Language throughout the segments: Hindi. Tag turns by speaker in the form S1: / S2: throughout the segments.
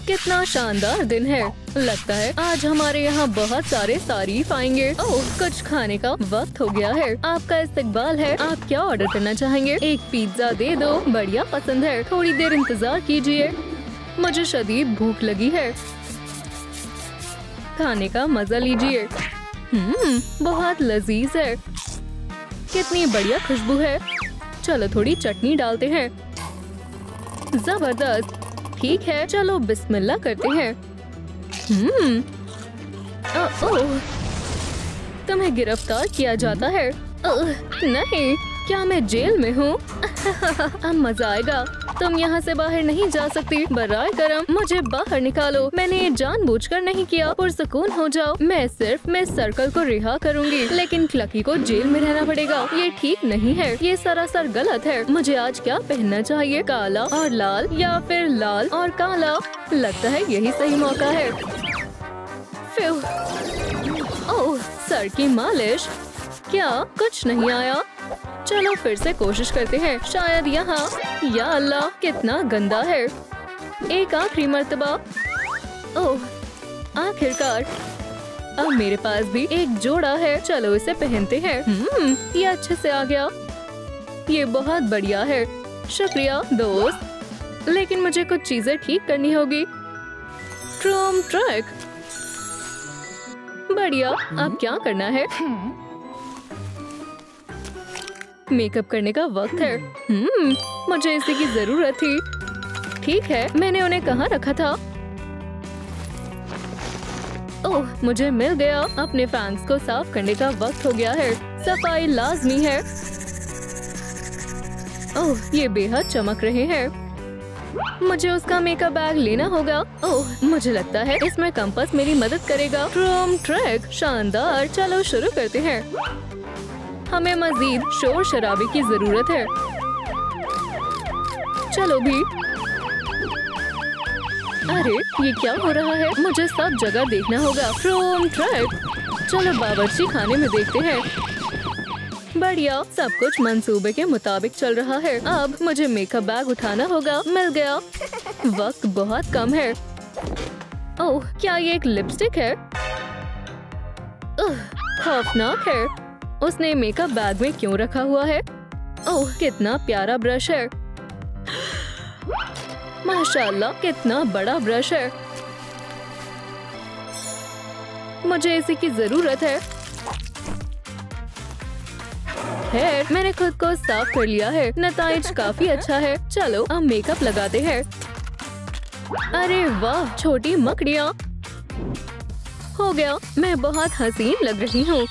S1: कितना शानदार दिन है। लगता है आज हमारे यहाँ बहुत सारे तारीफ आएंगे। ओह, कुछ खाने का वक्त हो गया है। आपका इस्तकबाल है। आप क्या ऑर्डर करना चाहेंगे? एक पिज्जा दे दो। बढ़िया पसंद है। थोड़ी देर इंतजार कीजिए, मुझे शदीद भूख लगी है। खाने का मजा लीजिए। बहुत लजीज है। कितनी बढ़िया खुशबू है। चलो थोड़ी चटनी डालते हैं। जबरदस्त। ठीक है, चलो बिस्मिल्लाह करते हैं। ओह, तुम्हें गिरफ्तार किया जाता है। नहीं, क्या मैं जेल में हूँ? अब मजा आएगा। तुम यहाँ से बाहर नहीं जा सकती। बराए करम, मुझे बाहर निकालो। मैंने ये जानबूझकर नहीं किया। पुरसुकून हो जाओ। मैं सिर्फ मिस सर्कल को रिहा करूँगी, लेकिन क्लकी को जेल में रहना पड़ेगा। ये ठीक नहीं है। ये सरासर गलत है। मुझे आज क्या पहनना चाहिए? काला और लाल या फिर लाल और काला? लगता है यही सही मौका है। ओह, सर की मालिश। क्या कुछ नहीं आया? चलो फिर से कोशिश करते हैं। शायद यहाँ। या अल्लाह, कितना गंदा है। एक आखिरी मर्तबा। ओह, आखिरकार। अब मेरे पास भी एक जोड़ा है। चलो इसे पहनते हैं। ये अच्छे से आ गया। ये बहुत बढ़िया है। शुक्रिया दोस्त, लेकिन मुझे कुछ चीजें ठीक करनी होगी। ट्रूम ट्रैक। बढ़िया। अब क्या करना है? मेकअप करने का वक्त है। मुझे इसी की जरूरत थी। ठीक है, मैंने उन्हें कहाँ रखा था? ओह, मुझे मिल गया। अपने फैंस को साफ करने का वक्त हो गया है। सफाई लाजमी है। ओह, ये बेहद चमक रहे हैं। मुझे उसका मेकअप बैग लेना होगा। ओह, मुझे लगता है इसमें कंपास मेरी मदद करेगा। ट्रूम ट्रैक। शानदार। चलो शुरू करते हैं। हमें मजीद शोर शराबे की जरूरत है। चलो भी। अरे, ये क्या हो रहा है? मुझे सब जगह देखना होगा। ट्रूम ट्रैक। चलो बावर्ची खाने में देखते हैं। बढ़िया, सब कुछ मंसूबे के मुताबिक चल रहा है। अब मुझे मेकअप बैग उठाना होगा। मिल गया। वक्त बहुत कम है। ओह, क्या ये एक लिपस्टिक है? खौफनाक है। उसने मेकअप बैग में क्यों रखा हुआ है? ओह, कितना प्यारा ब्रश है। माशाल्लाह, कितना बड़ा ब्रश है। मुझे इसी की जरूरत है। खैर, मैंने खुद को साफ कर लिया है। नताइज काफी अच्छा है। चलो अब मेकअप लगाते हैं। अरे वाह, छोटी मकड़ियाँ। हो गया। मैं बहुत हसीन लग रही हूँ।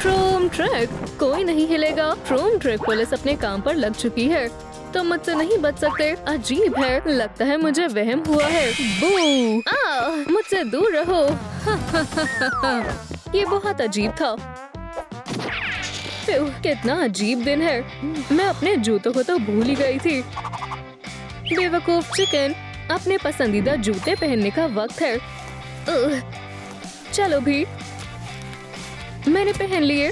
S1: ट्रूम ट्रैक। कोई नहीं हिलेगा। ट्रूम ट्रैक पुलिस अपने काम पर लग चुकी है। तो मुझसे नहीं बच सकते। अजीब है। लगता है मुझे वहम हुआ है। बू! मुझसे दूर रहो। ये बहुत अजीब था। कितना अजीब दिन है। मैं अपने जूतों को तो भूल ही गई थी। बेवकूफ चिकन। अपने पसंदीदा जूते पहनने का वक्त है। चलो भी। मैंने पहन लिए।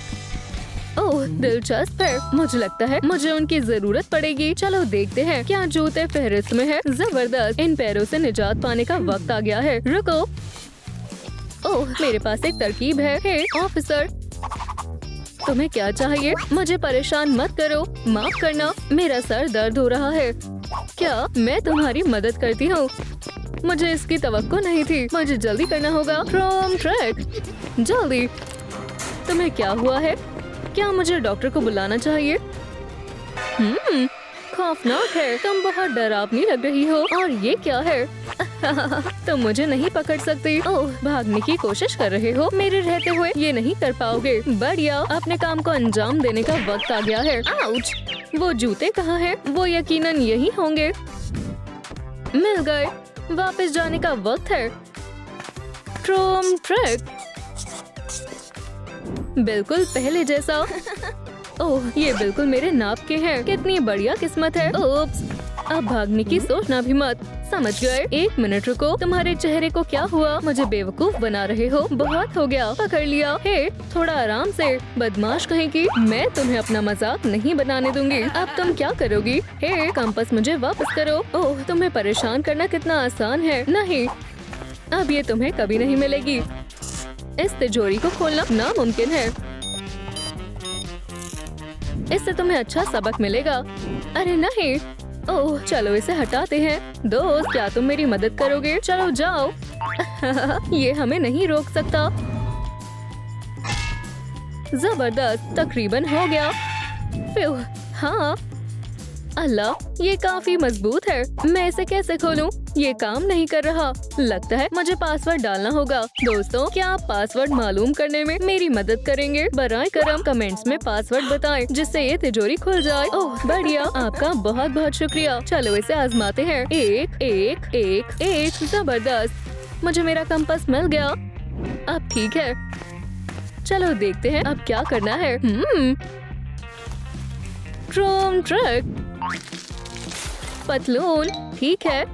S1: ओह, दिलचस्प है। मुझे लगता है मुझे उनकी जरूरत पड़ेगी। चलो देखते हैं क्या जूते फहरिस्त में है। जबरदस्त। इन पैरों से निजात पाने का वक्त आ गया है। रुको। ओह, मेरे पास एक तरकीब है। हे ऑफिसर, तुम्हें क्या चाहिए? मुझे परेशान मत करो। माफ करना, मेरा सर दर्द हो रहा है। क्या मैं तुम्हारी मदद करती हूँ? मुझे इसकी तवक्को नहीं थी। मुझे जल्दी करना होगा। ट्रूम ट्रैक। जल्दी। तुम्हें क्या हुआ है? क्या मुझे डॉक्टर को बुलाना चाहिए? खौफनाक है। तुम बहुत डरावनी लग रही हो। और ये क्या है? तुम मुझे नहीं पकड़ सकती। ओह, भागने की कोशिश कर रहे हो। मेरे रहते हुए ये नहीं कर पाओगे। बढ़िया, अपने काम को अंजाम देने का वक्त आ गया है। आउच! वो जूते कहाँ हैं? वो यकीनन यही होंगे। मिल गए। वापस जाने का वक्त है। ट्रूम ट्रैक। बिल्कुल पहले जैसा। ओह, ये बिल्कुल मेरे नाप के हैं। कितनी बढ़िया किस्मत है। ओप्स, अब भागने की सोचना भी मत, समझ गए? 1 मिनट रुको, तुम्हारे चेहरे को क्या हुआ? मुझे बेवकूफ बना रहे हो? बहुत हो गया, पकड़ लिया। हे, थोड़ा आराम से, बदमाश कहेगी। मैं तुम्हें अपना मजाक नहीं बनाने दूंगी। अब तुम क्या करोगी? हे, कंपास मुझे वापस करो। ओह, तुम्हें परेशान करना कितना आसान है। नहीं, अब ये तुम्हें कभी नहीं मिलेगी। इस तिजोरी को खोलना नामुमकिन है। इससे तुम्हें अच्छा सबक मिलेगा। अरे नहीं, ओह, चलो इसे हटाते हैं। दोस्त, क्या तुम मेरी मदद करोगे? चलो जाओ। ये हमें नहीं रोक सकता। जबरदस्त, तकरीबन हो गया। फिर हाँ, अल्लाह, ये काफी मजबूत है। मैं इसे कैसे खोलूं? ये काम नहीं कर रहा। लगता है मुझे पासवर्ड डालना होगा। दोस्तों, क्या आप पासवर्ड मालूम करने में मेरी मदद करेंगे? बराए करम कमेंट्स में पासवर्ड बताएं, जिससे ये तिजोरी खुल जाए। ओह बढ़िया, आपका बहुत बहुत शुक्रिया। चलो इसे आजमाते हैं। 1 1 1 1। जबरदस्त, मुझे मेरा कंपास मिल गया। अब ठीक है, चलो देखते हैं अब क्या करना है। क्रोम ट्रिक, पतलून, ठीक है।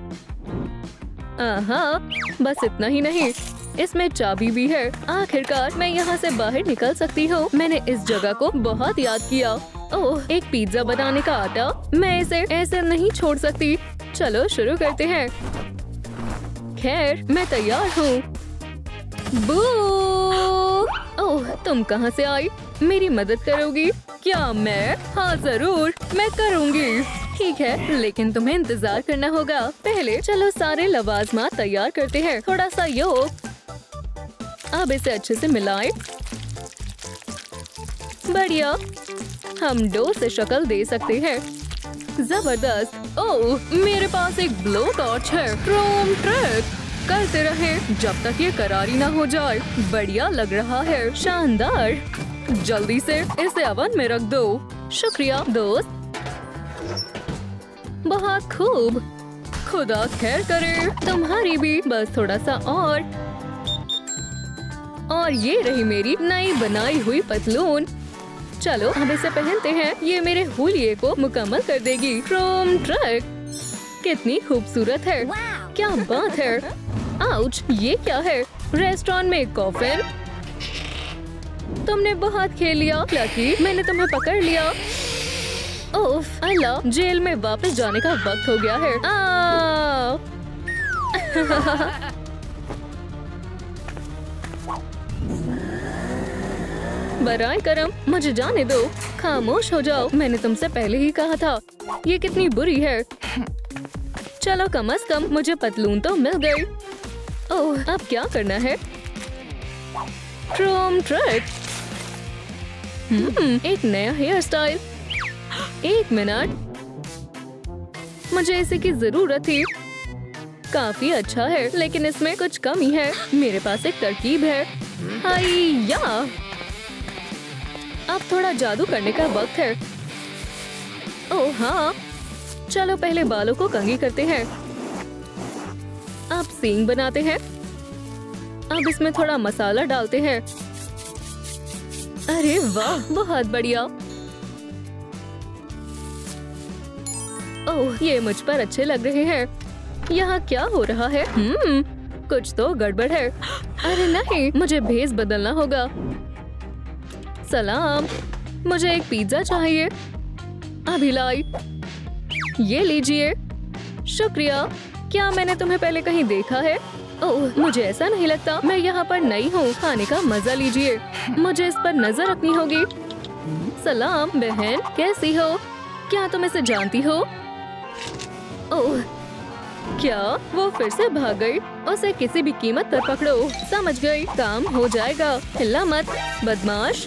S1: बस इतना ही नहीं, इसमें चाबी भी है। आखिरकार मैं यहाँ से बाहर निकल सकती हूँ। मैंने इस जगह को बहुत याद किया। ओह, एक पिज्जा बनाने का आटा। मैं इसे ऐसे नहीं छोड़ सकती। चलो शुरू करते हैं। खैर, मैं तैयार हूँ। बू! ओह, तुम कहाँ से आई? मेरी मदद करोगी क्या? मैं? हाँ जरूर, मैं करूँगी। ठीक है, लेकिन तुम्हें इंतजार करना होगा। पहले चलो सारे लवाजमात तैयार करते हैं। थोड़ा सा योग। अब इसे अच्छे से मिलाएं। बढ़िया, हम डो से शक्ल दे सकते हैं। जबरदस्त। ओह, मेरे पास एक ब्लो टॉर्च है। क्रोम ट्रिक करते रहें जब तक ये करारी ना हो जाए। बढ़िया लग रहा है, शानदार। जल्दी से इसे ओवन में रख दो। शुक्रिया दोस्त, बहुत खूब। खुदा खैर करे तुम्हारी भी। बस थोड़ा सा और ये रही मेरी नई बनाई हुई पतलून। चलो अब इसे पहनते हैं। ये मेरे हुलिये को मुकम्मल कर देगी। क्रोम ट्रिक कितनी खूबसूरत है। क्या बात है। आउच, ये क्या है? रेस्टोरेंट में कॉफिन। तुमने बहुत खेल लिया लकी, मैंने तुम्हें पकड़ लिया। ओफ अल्लाह, जेल में वापस जाने का वक्त हो गया है। बराए करम, मुझे जाने दो। खामोश हो जाओ, मैंने तुमसे पहले ही कहा था। ये कितनी बुरी है। चलो कम से कम मुझे पतलून तो मिल गई। ओह, अब क्या करना है? Chrome trick. एक नया हेयर स्टाइल। 1 मिनट, मुझे इसे की जरूरत थी। काफी अच्छा है, लेकिन इसमें कुछ कमी है। मेरे पास एक तरकीब है। हाइया, अब थोड़ा जादू करने का वक्त है। ओह हाँ, चलो पहले बालों को कंघी करते हैं। अब सींग बनाते हैं। अब इसमें थोड़ा मसाला डालते हैं। अरे वाह, बहुत बढ़िया। ओह, ये मुझ पर अच्छे लग रहे हैं। यहाँ क्या हो रहा है? कुछ तो गड़बड़ है। अरे नहीं, मुझे भेस बदलना होगा। सलाम, मुझे एक पिज्जा चाहिए। अभी लाई। ये लीजिए। शुक्रिया। क्या मैंने तुम्हें पहले कहीं देखा है? ओह, मुझे ऐसा नहीं लगता। मैं यहाँ पर नई हूँ। खाने का मजा लीजिए। मुझे इस पर नजर रखनी होगी। सलाम बहन, कैसी हो? क्या तुम इसे जानती हो? ओह, क्या वो फिर से भाग गई? उसे किसी भी कीमत पर पकड़ो। समझ गई, काम हो जाएगा। हिला मत बदमाश।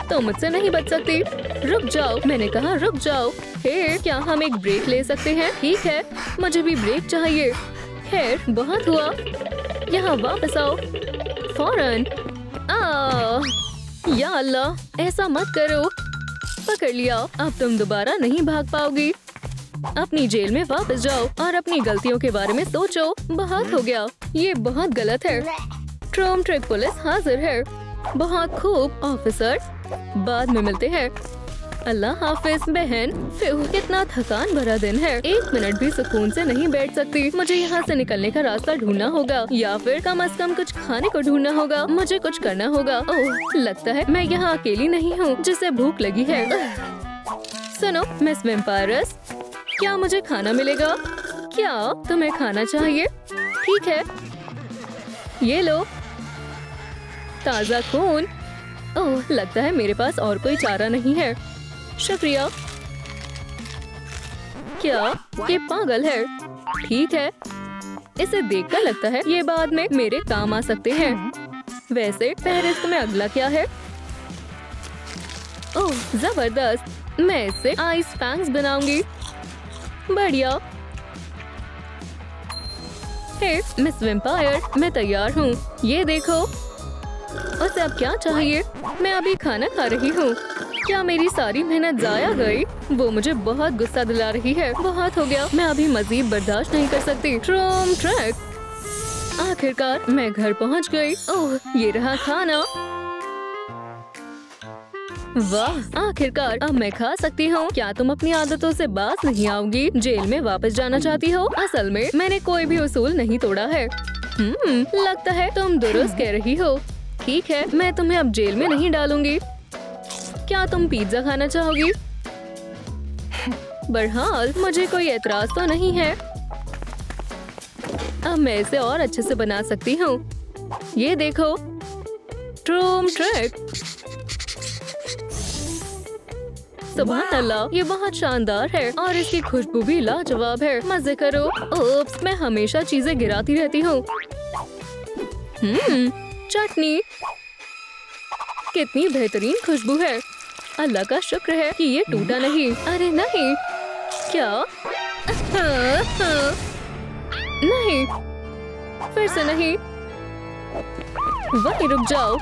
S1: तो मुझसे नहीं बच सकती। रुक जाओ, मैंने कहा रुक जाओ। हे, क्या हम एक ब्रेक ले सकते हैं? ठीक है, मुझे भी ब्रेक चाहिए। खैर, बहुत हुआ। यहाँ वापस आओ फौरन। या अल्लाह, ऐसा मत करो। पकड़ लिया। अब तुम दोबारा नहीं भाग पाओगी। अपनी जेल में वापस जाओ और अपनी गलतियों के बारे में सोचो। बहुत हो गया, ये बहुत गलत है। क्रोम ट्रिक पुलिस हाजिर है। बहुत खूब ऑफिसर, बाद में मिलते हैं। अल्लाह हाफिज बहन। कितना थकान भरा दिन है, 1 मिनट भी सुकून से नहीं बैठ सकती। मुझे यहाँ से निकलने का रास्ता ढूंढना होगा या फिर कम से कम कुछ खाने को ढूंढना होगा। मुझे कुछ करना होगा। ओह, लगता है मैं यहाँ अकेली नहीं हूँ जिसे भूख लगी है। सुनो मिस वेम्पायरस, क्या मुझे खाना मिलेगा? क्या तुम्हें खाना चाहिए? ठीक है, ये लो ताज़ा खून। ओह, लगता है मेरे पास और कोई चारा नहीं है। शुक्रिया। क्या ये पागल है? ठीक है, इसे देखकर लगता है ये बाद में मेरे काम आ सकते हैं। वैसे फहरिस्त में अगला क्या है? ओह जबरदस्त, मैं इससे आइस फैंग्स बनाऊंगी। बढ़िया। हे मिस वेम्पायर, मैं तैयार हूँ। ये देखो। उसे अब क्या चाहिए? मैं अभी खाना खा रही हूँ। क्या मेरी सारी मेहनत जाया गई? वो मुझे बहुत गुस्सा दिला रही है। बहुत हो गया, मैं अभी मजीद बर्दाश्त नहीं कर सकती। ट्रूम ट्रैक। आखिरकार मैं घर पहुँच गई। ओह, ये रहा खाना। वाह, आखिरकार अब मैं खा सकती हूँ। क्या तुम अपनी आदतों से बाज नहीं आओगी? जेल में वापस जाना चाहती हो? असल में मैंने कोई भी उसूल नहीं तोड़ा है। लगता है तुम दुरुस्त कह रही हो। ठीक है, मैं तुम्हें अब जेल में नहीं डालूंगी। क्या तुम पिज्जा खाना चाहोगी? बहरहाल मुझे कोई एतराज तो नहीं है। अब मैं इसे और अच्छे से बना सकती हूँ। ये देखो, ट्रूम ट्रैक। सुभान अल्लाह, ये बहुत शानदार है और इसकी खुशबू भी लाजवाब है। मजे करो। ओप्स, मैं हमेशा चीजें गिराती रहती हूँ। चटनी, कितनी बेहतरीन खुशबू है। अल्लाह का शुक्र है कि ये टूटा नहीं। अरे नहीं, क्या? नहीं, फिर से नहीं। वहीं रुक जाओ।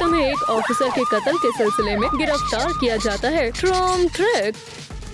S1: तुम्हें एक ऑफिसर के कत्ल के सिलसिले में गिरफ्तार किया जाता है। ट्रूम ट्रैक।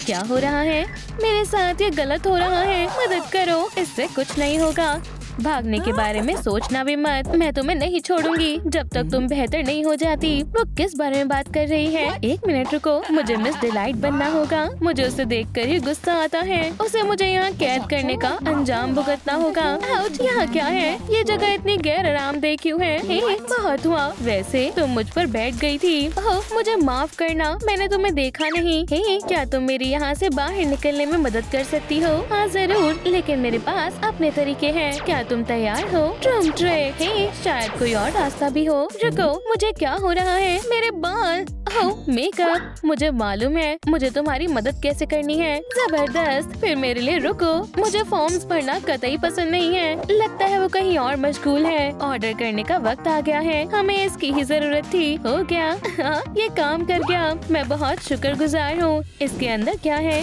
S1: क्या हो रहा है? मेरे साथ ये गलत हो रहा है। मदद करो, इससे कुछ नहीं होगा। भागने के बारे में सोचना भी मत। मैं तुम्हें नहीं छोड़ूंगी जब तक तुम बेहतर नहीं हो जाती। वो किस बारे में बात कर रही है? 1 मिनट रुको, मुझे मिस डिलाइट बनना होगा। मुझे उसे देखकर ही गुस्सा आता है। उसे मुझे यहाँ कैद करने का अंजाम भुगतना होगा। आउच, यहाँ क्या है? ये जगह इतनी गैर आरामदेह क्यों है? बहुत हुआ। वैसे तुम मुझ पर बैठ गई थी। ओह, मुझे माफ करना, मैंने तुम्हें देखा नहीं। क्या तुम मेरी यहाँ से बाहर निकलने में मदद कर सकती हो? हाँ जरूर, लेकिन मेरे पास अपने तरीके हैं। क्या तुम तैयार हो? ट्रूम ट्रैक। शायद कोई और रास्ता भी हो। रुको, मुझे क्या हो रहा है? मेरे बाल। ओह, मेकअप। मुझे मालूम है मुझे तुम्हारी मदद कैसे करनी है। जबरदस्त। फिर मेरे लिए रुको, मुझे फॉर्म्स भरना कतई पसंद नहीं है। लगता है वो कहीं और मशगूल है। ऑर्डर करने का वक्त आ गया है। हमें इसकी ही जरूरत थी। हो गया। हाँ, ये काम कर गया। मैं बहुत शुक्रगुजार हूँ। इसके अंदर क्या है?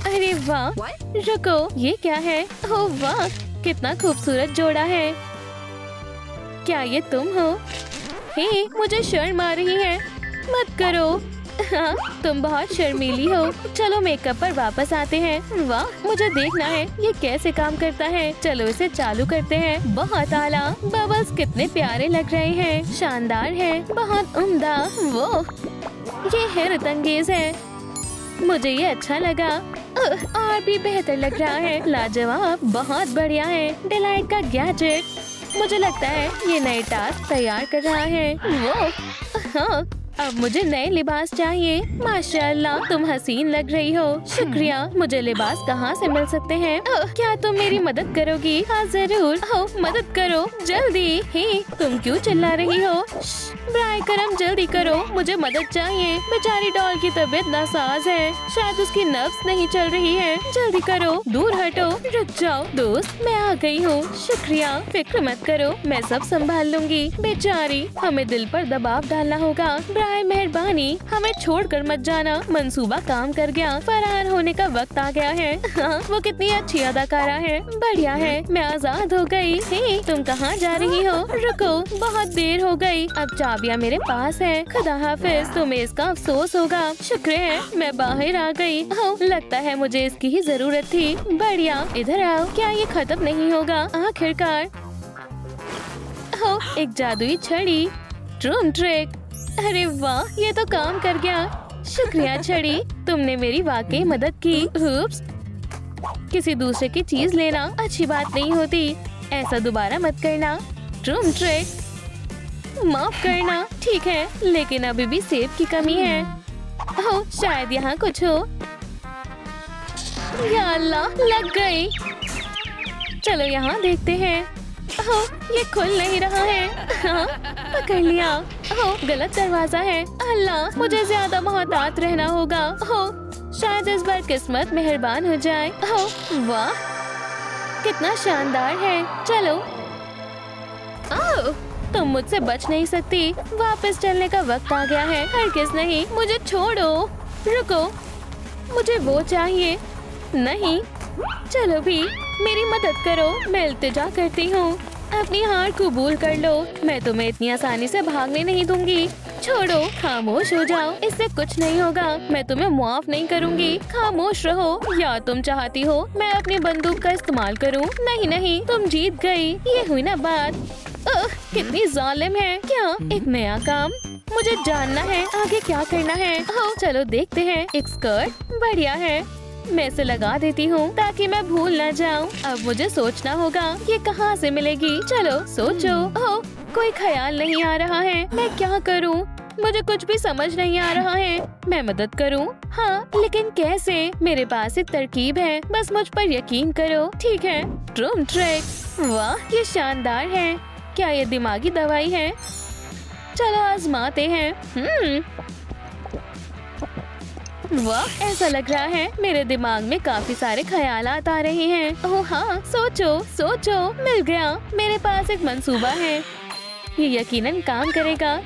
S1: अरे वाह, रुको, ये क्या है? ओह वाह, कितना खूबसूरत जोड़ा है। क्या ये तुम हो? मुझे शर्म आ रही है। मत करो। हाँ, तुम बहुत शर्मीली हो। चलो मेकअप पर वापस आते हैं। वाह, मुझे देखना है ये कैसे काम करता है। चलो इसे चालू करते हैं। बहुत आला। बबल्स कितने प्यारे लग रहे हैं। शानदार है, बहुत उम्दा। वो ये हैरत अंगेज है। मुझे ये अच्छा लगा। और भी बेहतर लग रहा है। लाजवाब, बहुत बढ़िया है। डिलाइट का गैजेट। मुझे लगता है ये नए टास्क तैयार कर रहा है। वो हाँ, अब मुझे नए लिबास चाहिए। माशाल्लाह, तुम हसीन लग रही हो। शुक्रिया। मुझे लिबास कहाँ से मिल सकते हैं? क्या तुम मेरी मदद करोगी? हाँ जरूर। मदद करो जल्दी। तुम क्यों चिल्ला रही हो? बराए करम जल्दी करो, मुझे मदद चाहिए। बेचारी डॉल की तबीयत नासाज है। शायद उसकी नब्ज नहीं चल रही है। जल्दी करो, दूर हटो। रुक जाओ दोस्त, मैं आ गई हूँ। शुक्रिया, फिक्र मत करो, मैं सब संभाल लूंगी। बेचारी, हमें दिल पर दबाव डालना होगा। बराए मेहरबानी, हमें छोड़कर मत जाना। मंसूबा काम कर गया। फरार होने का वक्त आ गया है। हाँ, वो कितनी अच्छी अदाकारा है। बढ़िया है, मैं आजाद हो गई। तुम कहाँ जा रही हो? रुको, बहुत देर हो गई। अब चाबियाँ मेरे पास है। खुदा हाफिज, तुम्हें इसका अफसोस होगा। शुक्र है मैं बाहर आ गई। लगता है मुझे इसकी ही जरूरत थी। बढ़िया, इधर आओ। क्या ये खत्म नहीं होगा? आखिरकार। एक जादुई छड़ी। ट्रूम ट्रैक। अरे वाह, ये तो काम कर गया।
S2: शुक्रिया छड़ी, तुमने मेरी वाकई मदद की। उप्स, किसी दूसरे की चीज लेना अच्छी बात नहीं होती। ऐसा दोबारा मत करना। ट्रूम ट्रिक, माफ करना। ठीक है, लेकिन अभी भी सेब की कमी है। ओह, शायद यहाँ कुछ हो। या अल्लाह, लग गई। चलो यहाँ देखते हैं। ओह, ये खुल नहीं रहा है। हाँ, पकड़ लिया। ओह, गलत दरवाजा है। अल्लाह, मुझे ज्यादा मोहतात रहना होगा। ओह, शायद इस बार किस्मत मेहरबान हो जाए। ओह वाह, कितना शानदार है। चलो। ओह, तुम मुझसे बच नहीं सकती। वापस चलने का वक्त आ गया है। हरगिज़ नहीं, मुझे छोड़ो। रुको, मुझे वो चाहिए। नहीं, चलो भी, मेरी मदद करो। मैं इल्तिजा करती हूँ, अपनी हार कबूल कर लो। मैं तुम्हें इतनी आसानी से भागने नहीं दूंगी। छोड़ो, खामोश हो जाओ, इससे कुछ नहीं होगा। मैं तुम्हें मुआफ नहीं करूंगी। खामोश रहो। या तुम चाहती हो मैं अपनी बंदूक का इस्तेमाल करूं? नहीं नहीं, तुम जीत गई। ये हुई ना बात। कितनी जालिम है। क्या एक नया काम? मुझे जानना है आगे क्या करना है। चलो देखते हैं। एक स्कर्ट बढ़िया है, मैं इसे लगा देती हूँ ताकि मैं भूल न जाऊँ। अब मुझे सोचना होगा ये कहाँ से मिलेगी। चलो सोचो। ओह, कोई ख्याल नहीं आ रहा है। मैं क्या करूँ? मुझे कुछ भी समझ नहीं आ रहा है। मैं मदद करूँ? हाँ, लेकिन कैसे? मेरे पास एक तरकीब है, बस मुझ पर यकीन करो। ठीक है, ट्रूम ट्रिक। वाह, ये शानदार है। क्या ये दिमागी दवाई है? चलो आजमाते हैं। वाह, ऐसा लग रहा है मेरे दिमाग में काफी सारे ख्यालात आ रहे हैं। ओह हाँ, सोचो सोचो, मिल गया। मेरे पास एक मंसूबा है, ये यकीनन काम करेगा।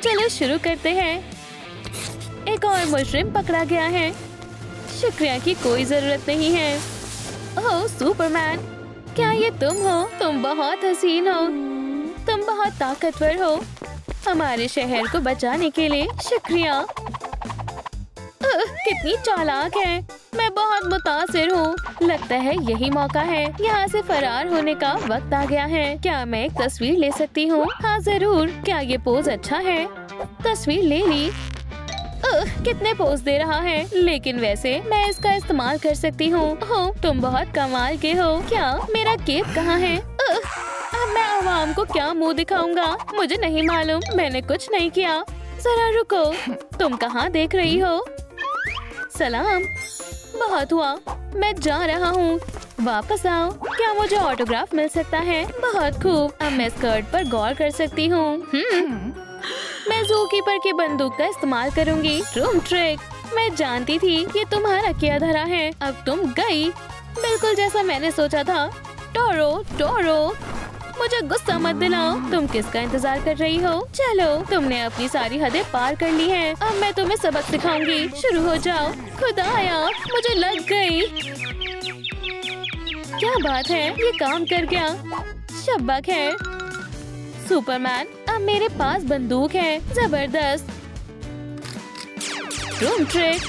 S2: चलो शुरू करते हैं। एक और मुजरिम पकड़ा गया है। शुक्रिया की कोई जरूरत नहीं है। ओह सुपरमैन, क्या ये तुम हो? तुम बहुत हसीन हो, तुम बहुत ताकतवर हो। हमारे शहर को बचाने के लिए शुक्रिया। कितनी चालाक है। मैं बहुत मुतासिर हूँ। लगता है यही मौका है। यहाँ से फरार होने का वक्त आ गया है। क्या मैं एक तस्वीर ले सकती हूँ? हाँ जरूर। क्या ये पोज अच्छा है? तस्वीर ले ली। कितने पोज दे रहा है, लेकिन वैसे मैं इसका इस्तेमाल कर सकती हूँ। तुम बहुत कमाल के हो। क्या मेरा केप कहाँ है? अब मैं आवाम को क्या मुंह दिखाऊंगा? मुझे नहीं मालूम, मैंने कुछ नहीं किया। जरा रुको, तुम कहाँ देख रही हो? सलाम, बहुत हुआ, मैं जा रहा हूँ। वापस आओ। क्या मुझे ऑटोग्राफ मिल सकता है? बहुत खूब। अब मैं स्कर्ट पर गौर कर सकती हूँ। मैं ज़ूकीपर की बंदूक का इस्तेमाल करूँगी। ट्रूम ट्रिक, मैं जानती थी ये तुम्हारा किया धरा है। अब तुम गई, बिल्कुल जैसा मैंने सोचा था। टोरो टोरो, मुझे गुस्सा मत दिलाओ। तुम किसका इंतजार कर रही हो? चलो, तुमने अपनी सारी हदें पार कर ली हैं। अब मैं तुम्हें सबक सिखाऊंगी। शुरू हो जाओ। खुदाया, मुझे लग गई। क्या बात है, ये काम कर गया। शाबाश है सुपरमैन, अब मेरे पास बंदूक है। जबरदस्त। ट्रूम ट्रिक,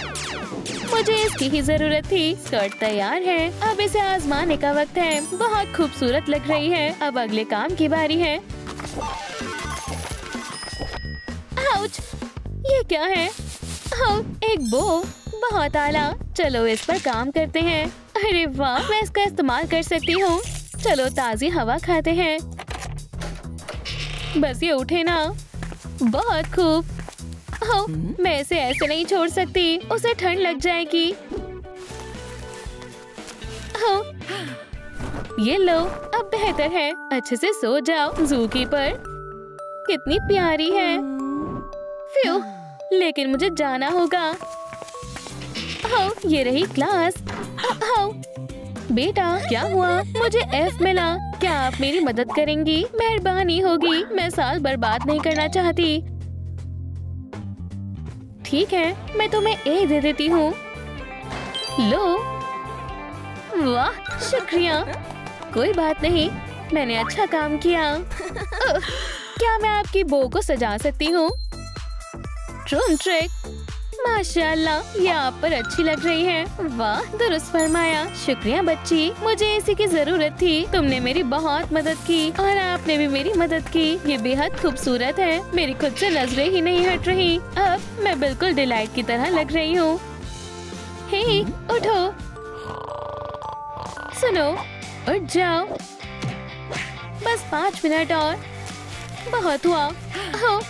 S2: मुझे इसकी ही जरूरत थी। स्कर्ट तैयार है, अब इसे आजमाने का वक्त है। बहुत खूबसूरत लग रही है। अब अगले काम की बारी है। आउच, ये क्या है? एक बो, बहुत आला। चलो इस पर काम करते हैं। अरे वाह, मैं इसका इस्तेमाल कर सकती हूँ। चलो ताज़ी हवा खाते हैं। बस ये उठे ना। बहुत खूब। मैं इसे ऐसे नहीं छोड़ सकती, उसे ठंड लग जाएगी। ये लो, अब बेहतर है। अच्छे से सो जाओ। ज़ूकीपर कितनी प्यारी है। फ्यू, लेकिन मुझे जाना होगा। ये रही क्लास। बेटा, क्या हुआ? मुझे F मिला। क्या आप मेरी मदद करेंगी? मेहरबानी होगी, मैं साल बर्बाद नहीं करना चाहती। ठीक है, मैं तुम्हें A दे देती हूँ। लो। वाह, शुक्रिया। कोई बात नहीं, मैंने अच्छा काम किया। क्या मैं आपकी बो को सजा सकती हूँ? ट्रूम ट्रिक, माशाल्लाह, ये आप पर अच्छी लग रही है। वाह, दुरुस्त फरमाया। शुक्रिया बच्ची, मुझे इसी की जरूरत थी। तुमने मेरी बहुत मदद की और आपने भी मेरी मदद की। ये बेहद खूबसूरत है, मेरी खुद से नजरें ही नहीं हट रही। अब मैं बिल्कुल डिलाइट की तरह लग रही हूँ। हे, उठो, सुनो, उठ जाओ। बस 5 मिनट और। बहुत हुआ।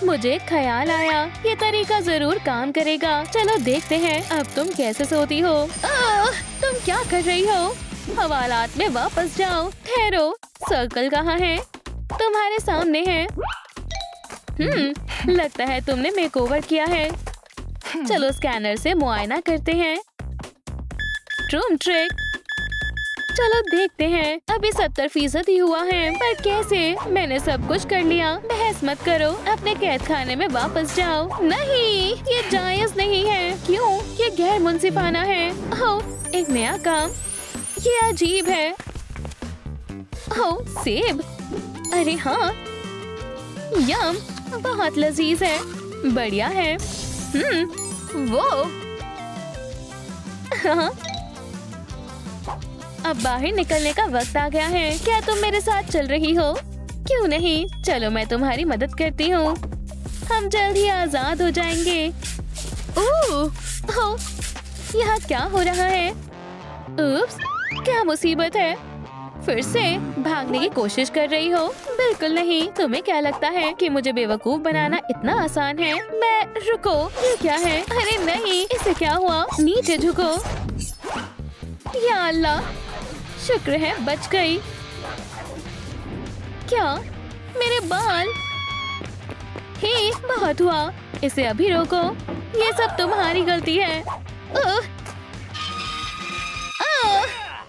S2: मुझे एक ख्याल आया, ये तरीका जरूर काम करेगा। चलो देखते हैं अब तुम कैसे सोती हो। तुम क्या कर रही हो? हवालात में वापस जाओ। ठहरो, सर्कल कहाँ है? तुम्हारे सामने है। लगता है तुमने मेकओवर किया है। चलो स्कैनर से मुआयना करते हैं। ट्रूम ट्रिक, चलो देखते हैं। अभी 70% ही हुआ है, पर कैसे? मैंने सब कुछ कर लिया। बहस मत करो, अपने कैद खाने में वापस जाओ। नहीं, ये जायज नहीं है। क्यों? ये गैर मुंसिफाना है। एक नया काम, ये अजीब है। सेब, अरे हाँ, यम, बहुत लजीज है, बढ़िया है। वो हाँ। अब बाहर निकलने का वक्त आ गया है। क्या तुम मेरे साथ चल रही हो? क्यों नहीं, चलो मैं तुम्हारी मदद करती हूँ। हम जल्द ही आजाद हो जाएंगे। यहाँ क्या हो रहा है? उप्स, क्या मुसीबत है? फिर से भागने की कोशिश कर रही हो? बिल्कुल नहीं। तुम्हें क्या लगता है कि मुझे बेवकूफ बनाना इतना आसान है? रुको, ये क्या है? अरे नहीं, इसे क्या हुआ? नीचे झुको। या अल्लाह, शुक्र है बच गई। क्या? मेरे बाल? हे, बहुत हुआ। इसे अभी रोको, ये सब तुम्हारी गलती है।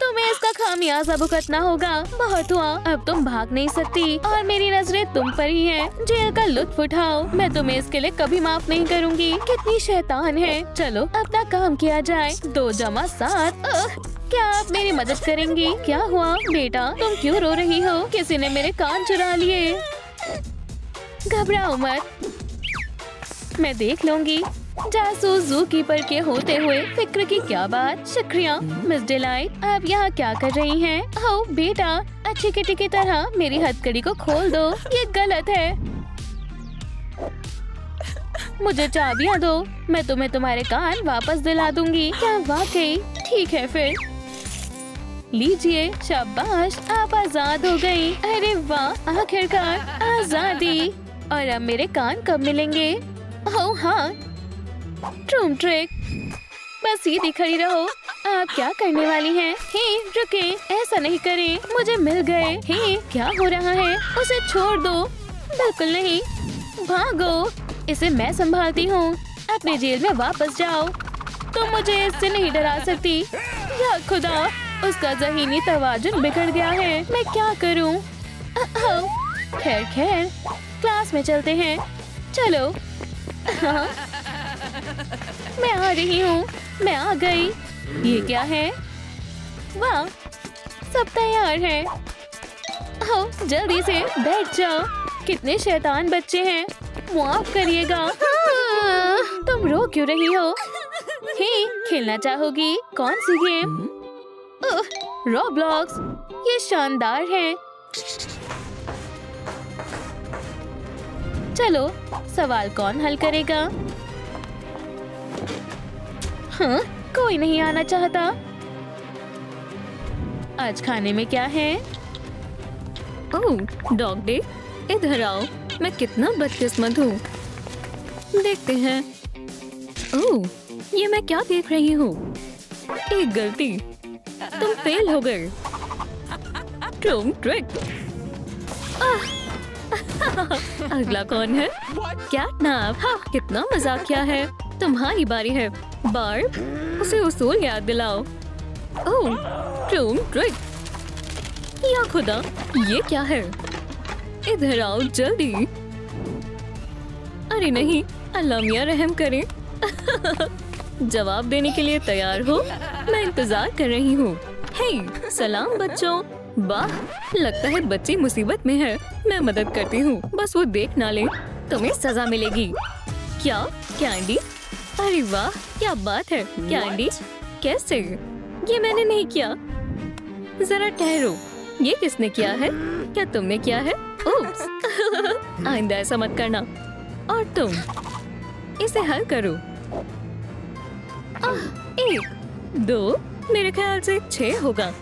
S2: तुम्हें इसका खामियाजा भुगतना होगा। बहुत हुआ, अब तुम भाग नहीं सकती और मेरी नजरें तुम पर ही हैं। जेल का लुत्फ उठाओ, मैं तुम्हें इसके लिए कभी माफ नहीं करूंगी। कितनी शैतान है। चलो अपना काम किया जाए। 2 जमा 7। क्या आप मेरी मदद करेंगी? क्या हुआ बेटा, तुम क्यों रो रही हो? किसी ने मेरे कान चुरा लिए। घबराओ मत, मैं देख लूंगी। जासूस जू कीपर के होते हुए फिक्र की क्या बात। शुक्रिया मिस डिलाइट। आप यहाँ क्या कर रही हैं? बेटा, अच्छी किटी की तरह मेरी हथकड़ी को खोल दो। ये गलत है। मुझे चाबियाँ दो, मैं तुम्हें तुम्हारे कान वापस दिला दूंगी। क्या वाकई? ठीक है फिर, लीजिए। शाबाश, आप आजाद हो गई। अरे वाह, आखिरकार आजादी। और अब मेरे कान कब मिलेंगे? हाँ, ट्रूम ट्रिक। बस सीधी खड़ी रहो। आप क्या करने वाली हैं? हे, रुके, ऐसा नहीं करें, मुझे मिल गए। हे, क्या हो रहा है? उसे छोड़ दो। बिल्कुल नहीं, भागो, इसे मैं संभालती हूँ। अपने जेल में वापस जाओ। तुम मुझे इससे नहीं डरा सकती। या खुदा, उसका ज़हीनी तवाजुन बिगड़ गया है। मैं क्या करूँ? खैर, क्लास में चलते हैं। चलो। हाँ, मैं आ रही हूँ। मैं आ गई। ये क्या है? वाह, सब तैयार है। जल्दी से बैठ जाओ। कितने शैतान बच्चे हैं, माफ करिएगा। तुम रो क्यों रही हो? हे, खेलना चाहोगी? कौन सी गेम? रॉब्लॉक्स, ये शानदार है। चलो, सवाल कौन हल करेगा? हाँ, कोई नहीं आना चाहता। आज खाने में क्या है?
S1: Dog day. इधर आओ, मैं कितना बदकिस्मत हूँ। देखते हैं। ये मैं क्या देख रही हूँ? एक गलती, तुम फेल हो गए। ट्रूम ट्रिक। अगला कौन है? कैटनैप। हाँ, कितना मजाकिया है। तुम्हारी बारी है। बार्ब, उसे उसूल याद दिलाओ। ट्रूम ट्रिक। या खुदा, ये क्या है? इधर आओ जल्दी। अरे नहीं, अल्लाह मियां रहम करे। जवाब देने के लिए तैयार हो? मैं इंतजार कर रही हूँ। हे, सलाम बच्चों। वाह, लगता है बच्ची मुसीबत में है। मैं मदद करती हूँ, बस वो देख ना ले। तुम्हें सजा मिलेगी। क्या कैंडी? अरे वाह, क्या बात है कैंडी। कैसे? ये मैंने नहीं किया। जरा ठहरो, ये किसने किया है? क्या तुमने किया है? उप्स। आइंदा ऐसा मत करना। और तुम इसे हल करो। 1, 2, मेरे ख्याल से 6 होगा।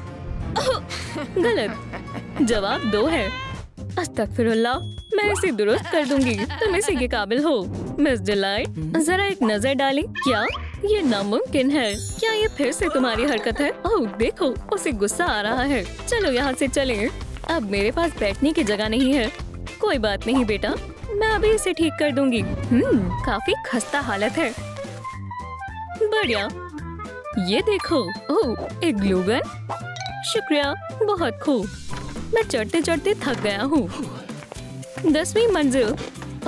S1: गलत, जवाब 2 है। अस्तगफिरुल्लाह, मैं इसे दुरुस्त कर दूंगी। तुम इसी के काबिल हो। मिस डिलाइट, जरा एक नजर डालें। क्या ये नामुमकिन है? क्या ये फिर से तुम्हारी हरकत है? ओह देखो, उसे गुस्सा आ रहा है। चलो यहाँ से चलें। अब मेरे पास बैठने की जगह नहीं है। कोई बात नहीं बेटा, मैं अभी इसे ठीक कर दूंगी। काफी खस्ता हालत है। बढ़िया, ये देखो। ओह, एक ग्लू गन। शुक्रिया, बहुत खूब। मैं चढ़ते चढ़ते थक गया हूँ। 10वीं मंजिल।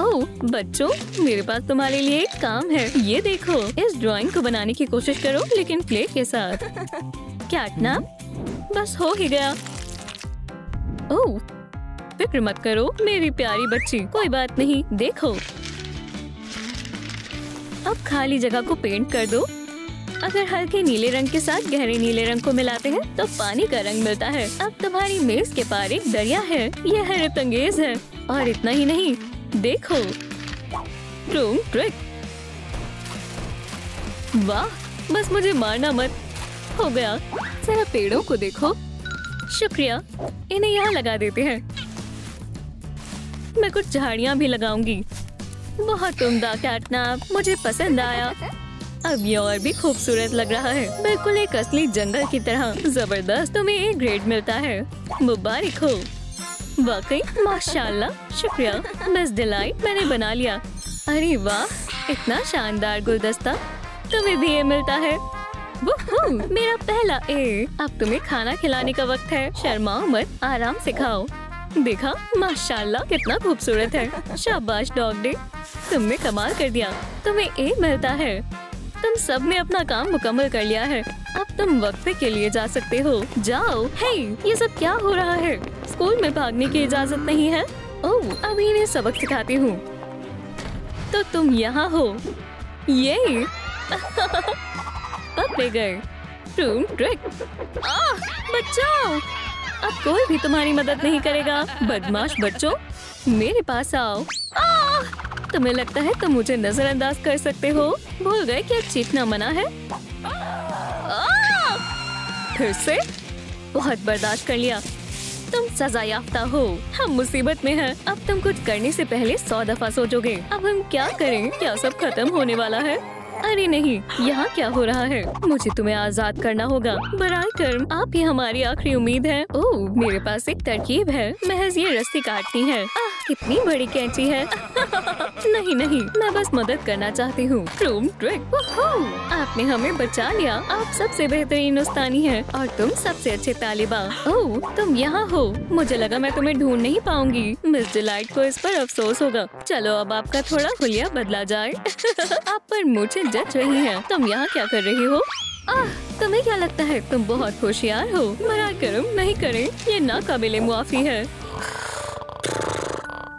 S1: ओह बच्चों, मेरे पास तुम्हारे लिए एक काम है। ये देखो, इस ड्राइंग को बनाने की कोशिश करो, लेकिन क्ले के साथ। कैटनैप, बस हो ही गया। ओह, फिक्र मत करो मेरी प्यारी बच्ची, कोई बात नहीं। देखो, अब खाली जगह को पेंट कर दो। अगर हल्के नीले रंग के साथ गहरे नीले रंग को मिलाते हैं तो पानी का रंग मिलता है। अब तुम्हारी मेज के पार एक दरिया है। यह हैरत अंगेज है। और इतना ही नहीं, देखो, रूम ट्रिक। वाह, बस मुझे मारना मत। हो गया। जरा पेड़ों को देखो। शुक्रिया, इन्हें यहाँ लगा देते हैं। मैं कुछ झाड़ियाँ भी लगाऊंगी। बहुत उम्दा कैटनैप, मुझे पसंद आया। अब ये और भी खूबसूरत लग रहा है, बिल्कुल एक असली जंगल की तरह। जबरदस्त, तुम्हें A ग्रेड मिलता है। मुबारक हो। वाकई माशाल्लाह। शुक्रिया मिस डिलाइट, मैंने बना लिया। अरे वाह, इतना शानदार गुलदस्ता। तुम्हें भी A मिलता है। वुहू, मेरा पहला A। अब तुम्हें खाना खिलाने का वक्त है। शर्माओ मत, आराम से खाओ। देखा, माशाल्लाह कितना खूबसूरत है। शाबाश डॉग डे, तुमने कमाल कर दिया। तुम्हें A मिलता है। तुम सब ने अपना काम मुकम्मल कर लिया है। अब तुम वक्फे के लिए जा सकते हो। जाओ। हे, ये सब क्या हो रहा है? स्कूल में भागने की इजाजत नहीं है। ओह, अभी इन्हें सबक सिखाती हूँ। तो तुम यहाँ हो। ये पकड़े गए। Room trick. बचाओ, अब कोई भी तुम्हारी मदद नहीं करेगा। बदमाश बच्चों, मेरे पास आओ। तुम्हें लगता है तुम मुझे नजरअंदाज कर सकते हो? भूल गए क्या चीखना मना है? फिर से? बहुत बर्दाश्त कर लिया। तुम सजा याफ्ता हो। हम मुसीबत में हैं। अब तुम कुछ करने से पहले 100 दफा सोचोगे। अब हम क्या करें? क्या सब खत्म होने वाला है? अरे नहीं, यहाँ क्या हो रहा है? मुझे तुम्हें आजाद करना होगा। बराए कर्म, आप ही हमारी आखिरी उम्मीद है। ओह, मेरे पास एक तरकीब है। महज ये रस्सी काटनी है। कितनी बड़ी कैंची है। नहीं नहीं, मैं बस मदद करना चाहती हूँ। Room trick. आपने हमें बचा लिया। आप सबसे बेहतरीन उस्तानी है और तुम सबसे अच्छे तालिबा। ओह, तुम यहाँ हो। मुझे लगा मैं तुम्हें ढूंढ नहीं पाऊंगी। मिस डिलाइट को इस पर अफसोस होगा। चलो अब आपका थोड़ा हुलिया बदला जाए। आप पर मुझे जच रही है। तुम यहाँ क्या कर रही हो? तुम्हें क्या लगता है तुम बहुत होशियार हो? बराए कर्म, नहीं करें, ये नाकाबिले मुआफी है।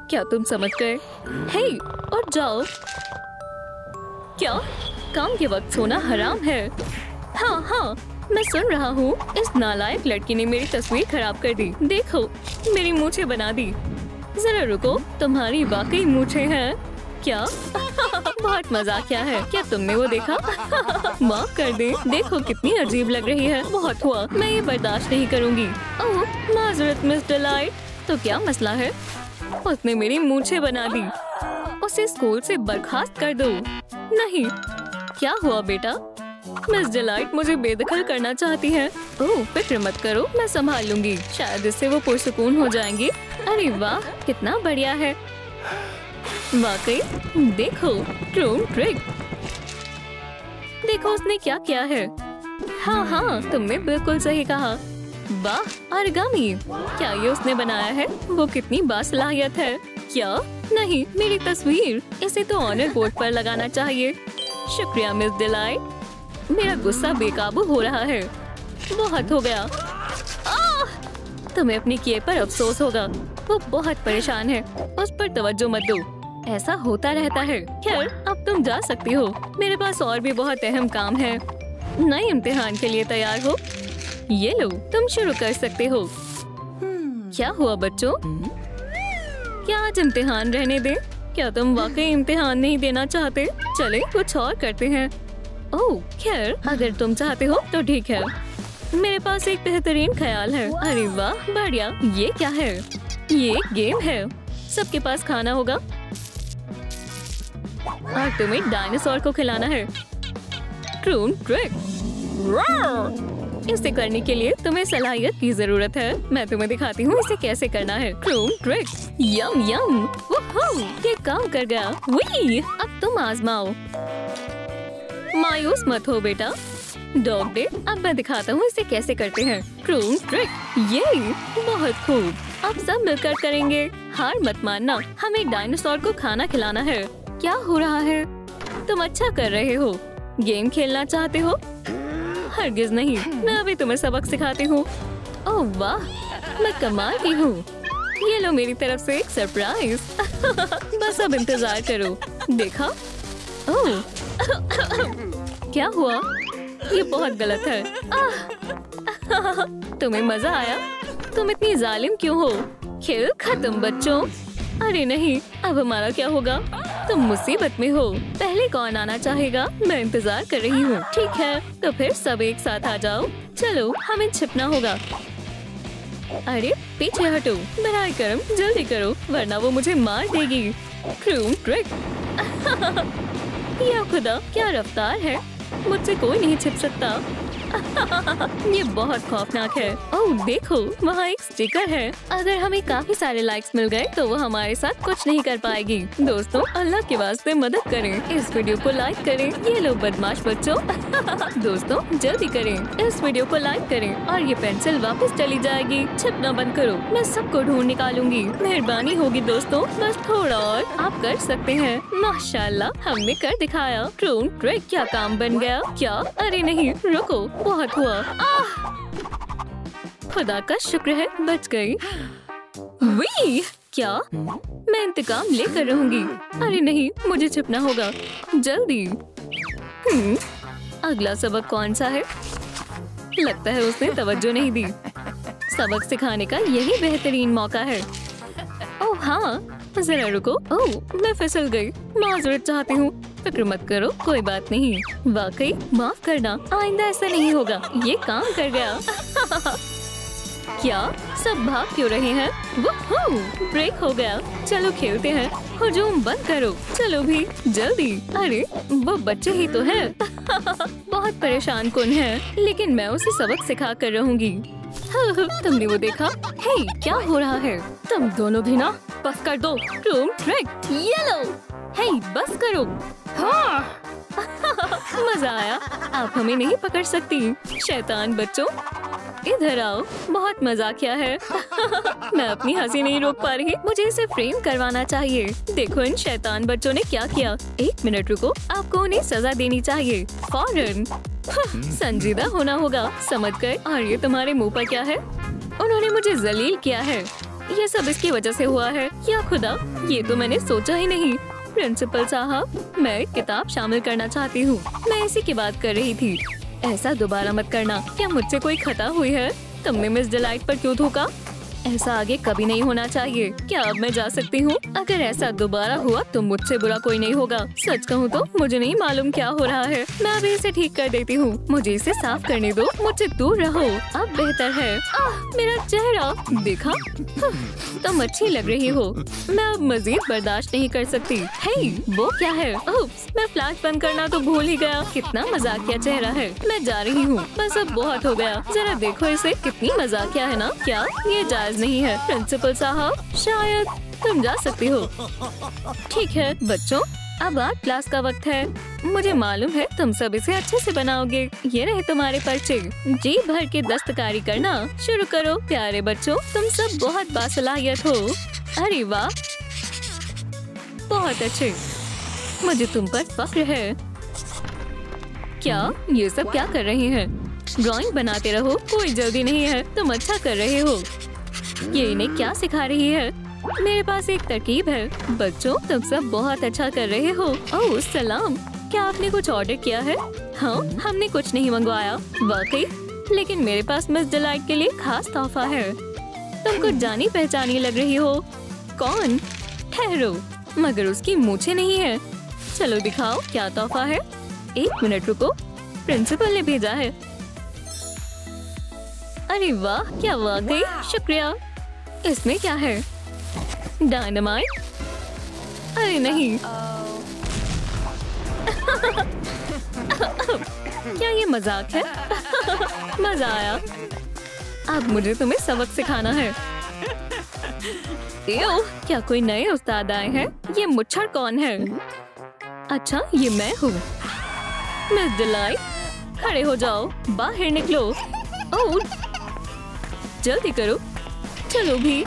S1: क्या तुम समझ गए? हे, और जाओ। क्या काम के वक्त सोना हराम है? हाँ हाँ, मैं सुन रहा हूँ। इस नालायक लड़की ने मेरी तस्वीर खराब कर दी। देखो, मेरी मूंछें बना दी। जरा रुको, तुम्हारी वाकई मूंछें हैं क्या? बहुत मजाकिया है। क्या तुमने वो देखा? माफ कर दे। देखो कितनी अजीब लग रही है। बहुत हुआ, मैं ये बर्दाश्त नहीं करूँगी। ओह माजरत मिस डिलाइट, तो क्या मसला है? उसने मेरी मूंछें बना दी। उसे स्कूल से बर्खास्त कर दो। नहीं, क्या हुआ बेटा? मिस डिलाइट मुझे बेदखल करना चाहती है। ओह फिक्र मत करो, मैं संभाल लूंगी। शायद इससे वो पुरसुकून हो जाएंगी। अरे वाह, कितना बढ़िया है। वाकई, देखो, रूम ट्रिक। देखो उसने क्या किया है। हाँ हाँ, तुमने बिल्कुल सही कहा। वाह, ऑरिगामी, क्या ये उसने बनाया है? वो कितनी बासलाहियत है। क्या? नहीं, मेरी तस्वीर। इसे तो ऑनर बोर्ड पर लगाना चाहिए। शुक्रिया मिस डिलाइट। मेरा गुस्सा बेकाबू हो रहा है। बहुत हो गया। तुम्हें अपने किए पर अफसोस होगा। वो बहुत परेशान है। उस पर तवज्जो मत दो। ऐसा होता रहता है। खैर, अब तुम जा सकती हो। मेरे पास और भी बहुत अहम काम है। नए इम्तिहान के लिए तैयार हो? ये लो, तुम शुरू कर सकते हो। क्या हुआ बच्चों? क्या आज इम्तिहान रहने दें? क्या तुम वाकई इम्तिहान नहीं देना चाहते? चले कुछ और करते हैं। ओह खैर, अगर तुम चाहते हो तो ठीक है। मेरे पास एक बेहतरीन ख्याल है। अरे वाह बढ़िया। ये क्या है? ये एक गेम है। सबके पास खाना होगा और तुम्हें डायनासोर को खिलाना है। क्रून ट्रिक। इसे करने के लिए तुम्हें सलाहियत की जरूरत है। मैं तुम्हें दिखाती हूँ इसे कैसे करना है। क्रून ट्रिक। Yum yum. ये काम कर गया। वी, अब तुम आजमाओ। मायूस मत हो बेटा। Dog day. अब मैं दिखाता हूँ इसे कैसे करते हैं। Croon trick. ये बहुत खूब। अब सब मिलकर करेंगे। हार मत मानना। हमें डायनासोर को खाना खिलाना है। क्या हो रहा है? तुम अच्छा कर रहे हो। गेम खेलना चाहते हो? हरगिज नहीं, मैं अभी तुम्हें सबक सिखाती हूँ। ओह वाह, मैं कमाल की हूँ। ये लो मेरी तरफ से एक सरप्राइज। बस अब इंतजार करो। देखा? ओह क्या हुआ? ये बहुत गलत है। तुम्हें मजा आया? तुम इतनी जालिम क्यों हो? खेल खत्म बच्चों। अरे नहीं, अब हमारा क्या होगा? तुम मुसीबत में हो। पहले कौन आना चाहेगा? मैं इंतजार कर रही हूँ। ठीक है, तो फिर सब एक साथ आ जाओ। चलो, हमें छिपना होगा। अरे पीछे हटो। बराए करम, जल्दी करो वरना वो मुझे मार देगी। Croon trick. या खुदा, क्या रफ्तार है। मुझसे कोई नहीं छिप सकता। ये बहुत खौफनाक है। ओह देखो, वहाँ एक स्टिकर है। अगर हमें काफी सारे लाइक्स मिल गए तो वो हमारे साथ कुछ नहीं कर पाएगी। दोस्तों, अल्लाह के वास्ते मदद करें। इस वीडियो को लाइक करें। ये लो बदमाश बच्चों। दोस्तों जल्दी करें, इस वीडियो को लाइक करें और ये पेंसिल वापस चली जाएगी। छिपना बंद करो, मैं सबको ढूंढ निकालूंगी। मेहरबानी होगी दोस्तों, बस थोड़ा और। आप कर सकते हैं। माशाल्लाह, हमने कर दिखाया। Croon trick. क्या काम बन गया? क्या? अरे नहीं, रुको, बहुत हुआ। खुदा का शुक्र है, बच गई। वी, क्या? मैं इंतकाम लेकर रहूंगी। अरे नहीं, मुझे छिपना होगा जल्दी। अगला सबक कौन सा है? लगता है उसने तवज्जो नहीं दी। सबक सिखाने का यही बेहतरीन मौका है। ओह हाँ, जरा रुको। ओह, मैं फिसल गई। माजरत चाहती हूँ। फिक्र मत करो, कोई बात नहीं। वाकई माफ करना, आइंदा ऐसा नहीं होगा। ये काम कर गया। क्या सब भाग क्यों रहे हैं? ब्रेक हो गया। चलो खेलते हैं। हुजूम बंद करो। चलो भी जल्दी। अरे वो बच्चे ही तो हैं। बहुत परेशान कौन है, लेकिन मैं उसे सबक सिखा कर रहूंगी। तुमने वो देखा? हे, क्या हो रहा है? तुम दोनों भी ना, बस कर दो। Croon trick. ये लो। हे, बस करो। हाँ। मजा आया। आप हमें नहीं पकड़ सकती। शैतान बच्चों, इधर आओ। बहुत मजाकिया है। मैं अपनी हंसी नहीं रोक पा रही। मुझे इसे फ्रेम करवाना चाहिए। देखो इन शैतान बच्चों ने क्या किया। एक मिनट रुको, आपको उन्हें सजा देनी चाहिए फौरन। संजीदा होना होगा, समझ गए? और ये तुम्हारे मुंह पर क्या है? उन्होंने मुझे जलील किया है। ये सब इसकी वजह से हुआ है। या खुदा, ये तो मैंने सोचा ही नहीं। प्रिंसिपल साहब, मैं एक किताब शामिल करना चाहती हूँ। मैं इसी की बात कर रही थी। ऐसा दोबारा मत करना। क्या मुझसे कोई खता हुई है? तुमने मिस डिलाइट पर क्यों थूका? ऐसा आगे कभी नहीं होना चाहिए। क्या अब मैं जा सकती हूँ? अगर ऐसा दोबारा हुआ तो मुझसे बुरा कोई नहीं होगा। सच कहूँ तो मुझे नहीं मालूम क्या हो रहा है। मैं अभी इसे ठीक कर देती हूँ। मुझे इसे साफ करने दो। मुझसे दूर रहो। अब बेहतर है। मेरा चेहरा देखा? तुम अच्छी लग रही हो। मैं अब मजीद बर्दाश्त नहीं कर सकती। हे, वो क्या है? उप्स, मैं फ्लैश बंद करना तो भूल ही गया। कितना मजाकिया चेहरा है। मैं जा रही हूँ, बस अब बहुत हो गया। जरा देखो इसे, कितनी मजाकिया है ना? क्या ये जायज नहीं है? प्रिंसिपल साहब, शायद तुम जा सकती हो। ठीक है बच्चों, अब आर्ट क्लास का वक्त है। मुझे मालूम है तुम सब इसे अच्छे से बनाओगे। ये रहे तुम्हारे पर्चे। जी भर के दस्तकारी करना शुरू करो। प्यारे बच्चों, तुम सब बहुत बासलाहियत हो। अरे वाह, बहुत अच्छे। मुझे तुम पर फख्र है। क्या ये सब क्या कर रहे हैं? ड्राइंग बनाते रहो, कोई जल्दी नहीं है। तुम अच्छा कर रहे हो। ये इन्हें क्या सिखा रही है? मेरे पास एक तरकीब है। बच्चों, तुम सब बहुत अच्छा कर रहे हो। ओह सलाम, क्या आपने कुछ ऑर्डर किया है? हाँ, हमने कुछ नहीं मंगवाया। वाकई? लेकिन मेरे पास मिस डिलाइट के लिए खास तोहफा है। तुम कुछ जानी पहचानी लग रही हो। कौन? ठहरो, मगर उसकी मूछें नहीं है। चलो दिखाओ क्या तोहफा है। 1 मिनट रुको, प्रिंसिपल ने भेजा है। अरे वाह, क्या वाकई? शुक्रिया। इसमें क्या है? डायनामाइट? अरे नहीं। क्या ये मजाक है? मजा आया। अब मुझे तुम्हें सबक सिखाना है। क्या कोई नए उस्ताद आए हैं? ये मुच्छर कौन है? अच्छा, ये मैं हूँ। मिस डिलाइट, खड़े हो जाओ, बाहर निकलो। ओह, जल्दी करो। चलो भी।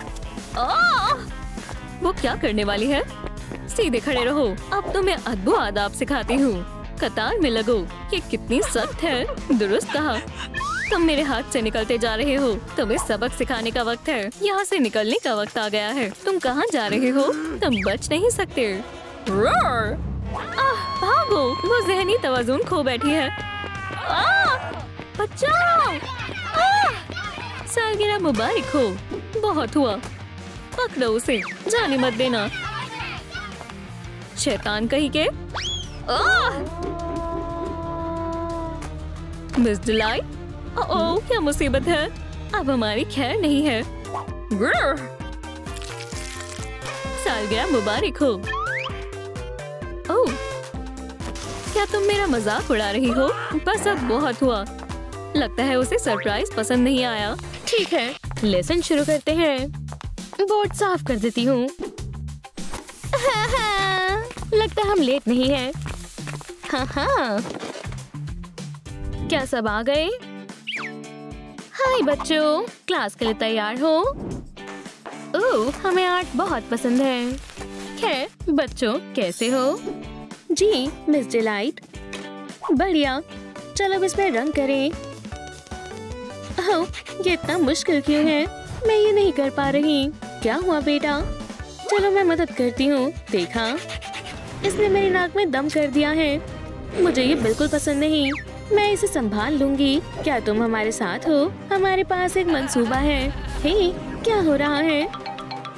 S1: वो क्या करने वाली है? सीधे खड़े रहो। अब तो मैं अद्भुत आदाब सिखाती हूँ। कतार में लगो। ये कितनी सख्त है। दुरुस्त कहा। तुम मेरे हाथ से निकलते जा रहे हो। तुम्हें सबक सिखाने का वक्त है। यहाँ से निकलने का वक्त आ गया है। तुम कहाँ जा रहे हो? तुम बच नहीं सकते। भागो, वो जहनी तवाज़ुन खो बैठी है। बचाओ! सालगिरह मुबारक हो। बहुत हुआ। पकड़ो उसे, जाने मत देना। शैतान कहीं के। मिस डिलाइट, ओह क्या मुसीबत है। अब हमारी खैर नहीं है। सालगिरह मुबारक हो। ओह, क्या तुम मेरा मजाक उड़ा रही हो? बस अब बहुत हुआ। लगता है उसे सरप्राइज पसंद नहीं आया।
S2: ठीक है, लेसन शुरू करते हैं। बोर्ड साफ कर देती हूँ। लगता है हम लेट नहीं हैं। हाँ, क्या सब आ गए? हाय बच्चों, क्लास के लिए तैयार हो? ओह, हमें आर्ट बहुत पसंद है। खैर बच्चों, कैसे हो? जी मिस डिलाइट, बढ़िया। चलो अब इसमें रंग करें। ओह, ये इतना मुश्किल क्यों है? मैं ये नहीं कर पा रही। क्या हुआ बेटा? चलो मैं मदद करती हूँ। देखा, इसने मेरी नाक में दम कर दिया है। मुझे ये बिल्कुल पसंद नहीं। मैं इसे संभाल लूंगी। क्या तुम हमारे साथ हो? हमारे पास एक मंसूबा है। हे, क्या हो रहा है?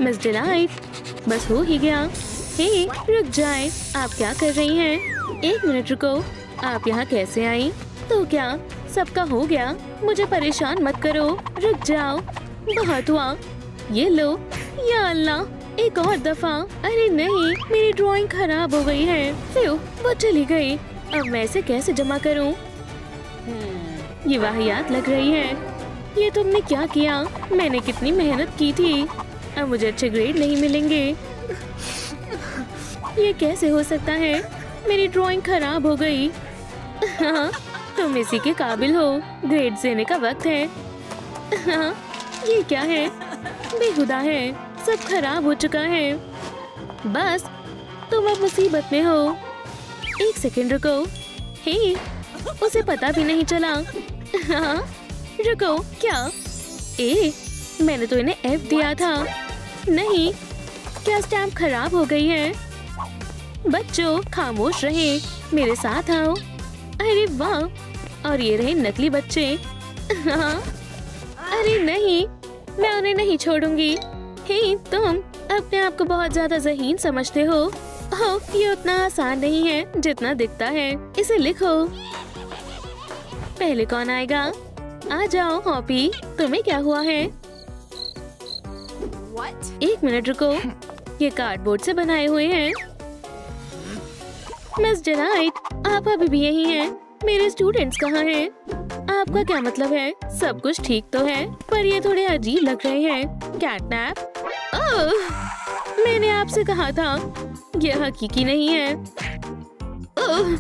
S2: मिस डिलाइट, बस हो ही गया। हे, रुक जाए, आप क्या कर रही हैं? 1 मिनट रुको, आप यहाँ कैसे आई? तो क्या सबका हो गया? मुझे परेशान मत करो, रुक जाओ। बहुत हुआ। ये लो। या अल्लाह, एक और दफा। अरे नहीं, मेरी ड्राइंग खराब हो गई है। वो चली गई। अब मैं इसे कैसे जमा करूं? ये वाहियात लग रही है। ये तुमने क्या किया? मैंने कितनी मेहनत की थी। अब मुझे अच्छे ग्रेड नहीं मिलेंगे। ये कैसे हो सकता है? मेरी ड्राइंग खराब हो गई। हाँ, तुम इसी के काबिल हो। ग्रेड देने का वक्त है। हाँ, ये क्या है? बेहुदा है, सब खराब हो चुका है। बस, तुम अब मुसीबत में हो। 1 सेकंड रुको। हे, उसे पता भी नहीं चला। हाँ, रुको, क्या? मैंने तो इन्हें F दिया था। नहीं, क्या स्टैम्प खराब हो गई है? बच्चों खामोश रहे, मेरे साथ आओ। अरे वाह, और ये रहे नकली बच्चे। हाँ, अरे नहीं, मैं उन्हें नहीं छोड़ूंगी। हे, तुम अपने आप को बहुत ज्यादा ज़हीन समझते हो। ओह, ये उतना आसान नहीं है जितना दिखता है। इसे लिखो। पहले कौन आएगा? आ जाओ हॉपी, तुम्हें क्या हुआ है? 1 मिनट रुको, ये कार्डबोर्ड से बनाए हुए हैं। मिस डिलाइट, आप अभी भी यही हैं। मेरे स्टूडेंट्स कहाँ हैं? आपका क्या मतलब है? सब कुछ ठीक तो है, पर ये थोड़े अजीब लग रहे हैं। कैटनैप? ओह, मैंने आपसे कहा था, ये हकीकी नहीं है। ओह,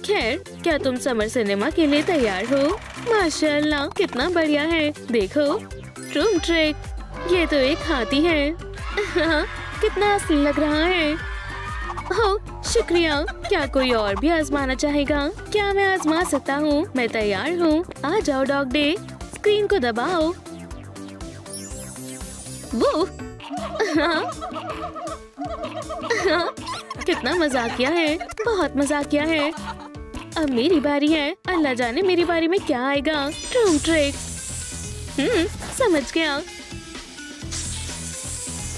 S2: खैर, क्या तुम समर सिनेमा के लिए तैयार हो? माशाल्लाह, कितना बढ़िया है। देखो, रूम ट्रिक। ये तो एक हाथी है। हाँ, कितना असली लग रहा है। ओह, शुक्रिया। क्या कोई और भी आजमाना चाहेगा? क्या मैं आजमा सकता हूँ? मैं तैयार हूँ। आ जाओ डॉग डे, स्क्रीन को दबाओ। वो कितना मजाकिया है, बहुत मजाकिया है। अब मेरी बारी है। अल्लाह जाने मेरी बारी में क्या आएगा। ट्रूम ट्रिक। समझ गया।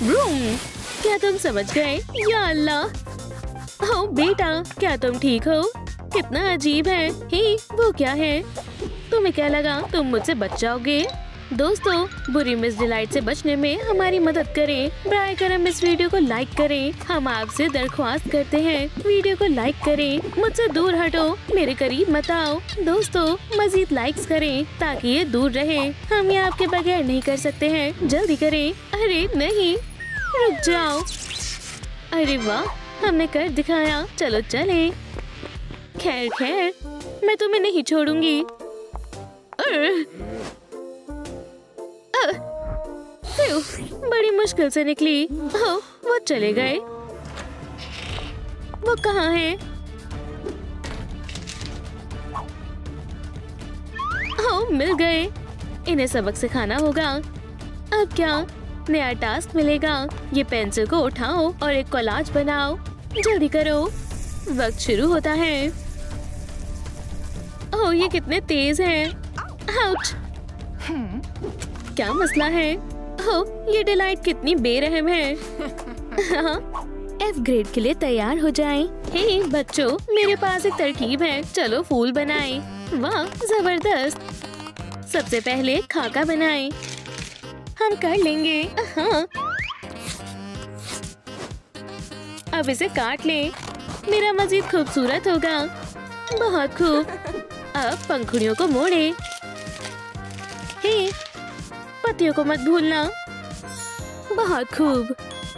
S2: रूम, क्या तुम समझ गए? या अल्लाह। ओ बेटा, क्या तुम ठीक हो? कितना अजीब है। हे, वो क्या है? तुम्हें क्या लगा तुम मुझसे बच जाओगे? दोस्तों, बुरी मिस डिलाइट से बचने में हमारी मदद करें। बराए करम इस वीडियो को लाइक करें। हम आपसे दरख्वास्त करते हैं, वीडियो को लाइक करें। मुझसे दूर हटो, मेरे करीब मत आओ। दोस्तों, मजीद लाइक्स करें ताकि ये दूर रहे। हम ये आपके बगैर नहीं कर सकते हैं। जल्दी करें। अरे नहीं, रुक जाओ। अरे वाह, हमने कर दिखाया। चलो चले। खैर खैर, मैं तुम्हें नहीं छोड़ूंगी। बड़ी मुश्किल से निकली। वो चले गए। वो कहाँ हैं? मिल गए। इन्हें सबक सिखाना होगा। अब क्या नया टास्क मिलेगा? ये पेंसिल को उठाओ और एक कोलाज बनाओ। जल्दी करो, वक्त शुरू होता है। ओह, ये कितने तेज हैं। आउच! क्या मसला है? ओह, ये डिलाइट कितनी बेरहम है। F ग्रेड के लिए तैयार हो जाएं। हे बच्चों, मेरे पास एक तरकीब है। चलो फूल बनाएं। वाह, जबरदस्त। सबसे पहले खाका बनाएं। हम कर लेंगे। हाँ। अब इसे काट लें। मेरा मजीद खूबसूरत होगा। बहुत खूब। अब पंखुड़ियों को मोड़े। हे, पत्तियों को मत भूलना। बहुत खूब।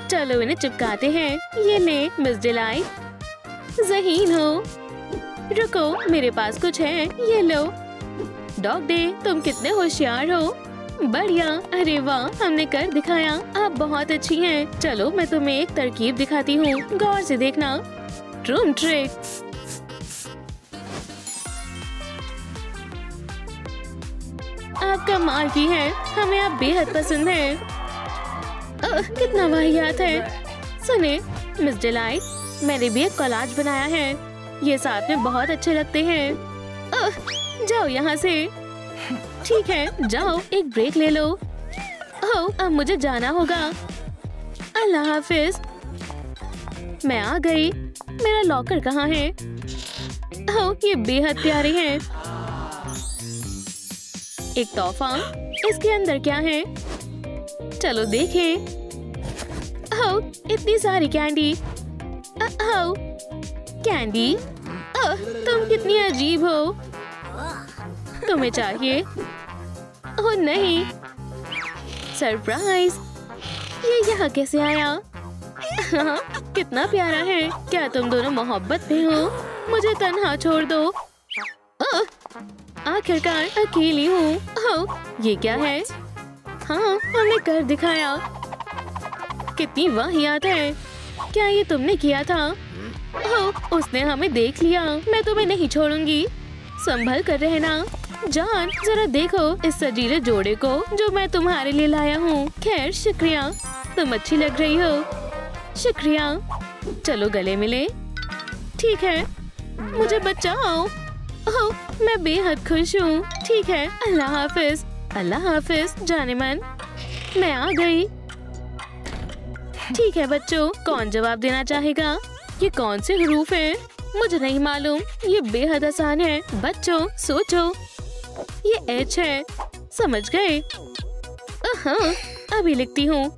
S2: चलो इन्हें चिपकाते हैं। ये ले मिस डिलाइट। ज़हीन हो। रुको, मेरे पास कुछ है। ये लो। डॉग डे, तुम कितने होशियार हो। बढ़िया। अरे वाह, हमने कर दिखाया। आप बहुत अच्छी हैं। चलो मैं तुम्हें एक तरकीब दिखाती हूँ, गौर से देखना। ट्रूम ट्रिक। आप कमाल की हैं। हमें आप बेहद पसंद हैं। कितना वाहियात है। सुने मिस डिलाइट, मैंने भी एक कोलाज बनाया है। ये साथ में बहुत अच्छे लगते हैं। जाओ यहाँ से। ठीक है, जाओ एक ब्रेक ले लो। अब मुझे जाना होगा। अल्लाह हाफिज। मैं आ गई। मेरा लॉकर कहाँ है? ये बेहद प्यारे हैं। एक तोहफा। इसके अंदर क्या है? चलो देखें। इतनी सारी कैंडी। कैंडी, तुम कितनी अजीब हो। तुम्हें चाहिए? ओह नहीं, सरप्राइज। ये यहाँ कैसे आया? कितना प्यारा है। क्या तुम दोनों मोहब्बत में हो? मुझे तन्हा छोड़ दो। आखिरकार अकेली हूँ। ये क्या है? हाँ, हमने कर दिखाया। कितनी वाहियात है। क्या ये तुमने किया था? उसने हमें देख लिया। मैं तुम्हें नहीं छोड़ूंगी। संभल कर रहना। जान, जरा देखो इस सजीले जोड़े को जो मैं तुम्हारे लिए लाया हूँ। खैर शुक्रिया, तुम अच्छी लग रही हो। शुक्रिया। चलो गले मिले। ठीक है, मुझे बचाओ। मैं बेहद खुश हूँ। ठीक है, अल्लाह हाफिज। अल्लाह हाफिज जाने मन। मैं आ गई। ठीक है बच्चों, कौन जवाब देना चाहेगा? ये कौन से हरूफ हैं? मुझे नहीं मालूम। ये बेहद आसान है। बच्चों सोचो। ये H है। समझ गए? अभी लिखती हूँ।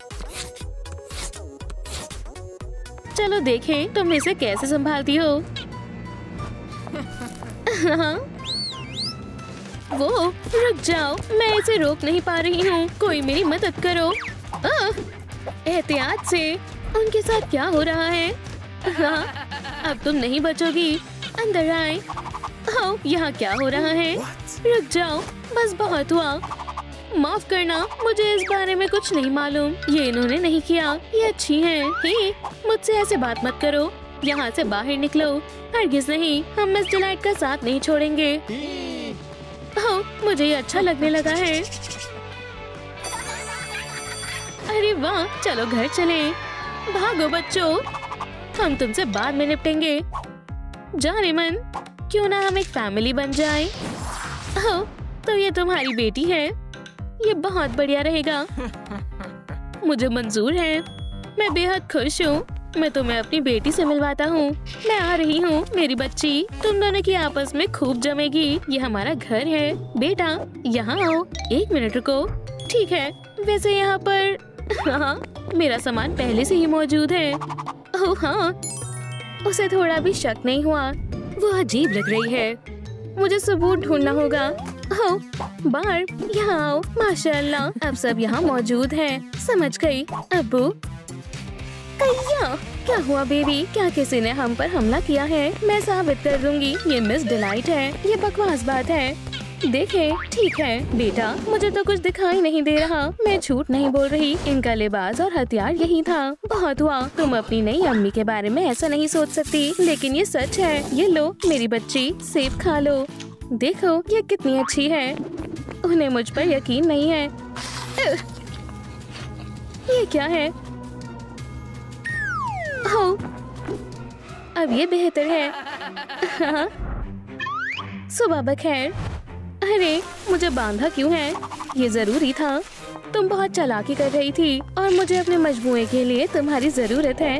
S2: चलो देखें तुम इसे कैसे संभालती हो। वो, रुक जाओ, मैं इसे रोक नहीं पा रही हूँ। कोई मेरी मदद करो। एहतियात से। उनके साथ क्या हो रहा है? अब तुम नहीं बचोगी। अंदर आए। यहाँ क्या हो रहा है? रुक जाओ, बस बहुत हुआ। माफ करना, मुझे इस बारे में कुछ नहीं मालूम। ये इन्होंने नहीं किया। ये अच्छी हैं। हे, मुझसे ऐसे बात मत करो। यहाँ से बाहर निकलो। हरगिज नहीं, हम मिस डिलाइट का साथ नहीं छोड़ेंगे। मुझे ये अच्छा लगने लगा है। अरे वाह, चलो घर चले। भागो बच्चों, हम तुमसे बाद में निपटेंगे। जाने मन, क्यों ना हम एक फैमिली बन जाए। ओह, तो ये तुम्हारी बेटी है, ये बहुत बढ़िया रहेगा। मुझे मंजूर है, मैं बेहद खुश हूँ। मैं तुम्हें अपनी बेटी से मिलवाता हूँ। मैं आ रही हूँ मेरी बच्ची, तुम दोनों की आपस में खूब जमेगी। ये हमारा घर है। बेटा यहाँ आओ, 1 मिनट रुको। ठीक है, वैसे यहाँ पर हाँ, मेरा सामान पहले से ही मौजूद है। ओह हाँ, उसे थोड़ा भी शक नहीं हुआ। वो अजीब लग रही है, मुझे सबूत ढूंढना होगा। ओह बार, यहाँ आओ। माशाअल्लाह, अब सब यहाँ मौजूद है। समझ गई अब्बू। कहिया, क्या हुआ बेबी? क्या किसी ने हम पर हमला किया है? मैं साबित कर दूंगी ये मिस डिलाइट है। ये बकवास बात है। देखें, ठीक है बेटा, मुझे तो कुछ दिखाई नहीं दे रहा। मैं झूठ नहीं बोल रही, इनका लिबास और हथियार यही था। बहुत हुआ, तुम अपनी नई अम्मी के बारे में ऐसा नहीं सोच सकती, लेकिन ये सच है। ये लो मेरी बच्ची, सेब खा लो। देखो ये कितनी अच्छी है। उन्हें मुझ पर यकीन नहीं है। ये क्या है? ओह, अब ये बेहतर है। हाँ। सुबह बखैर। अरे मुझे बांधा क्यों है? ये जरूरी था। तुम बहुत चालाकी कर रही थी और मुझे अपने मजबूए के लिए तुम्हारी जरूरत है।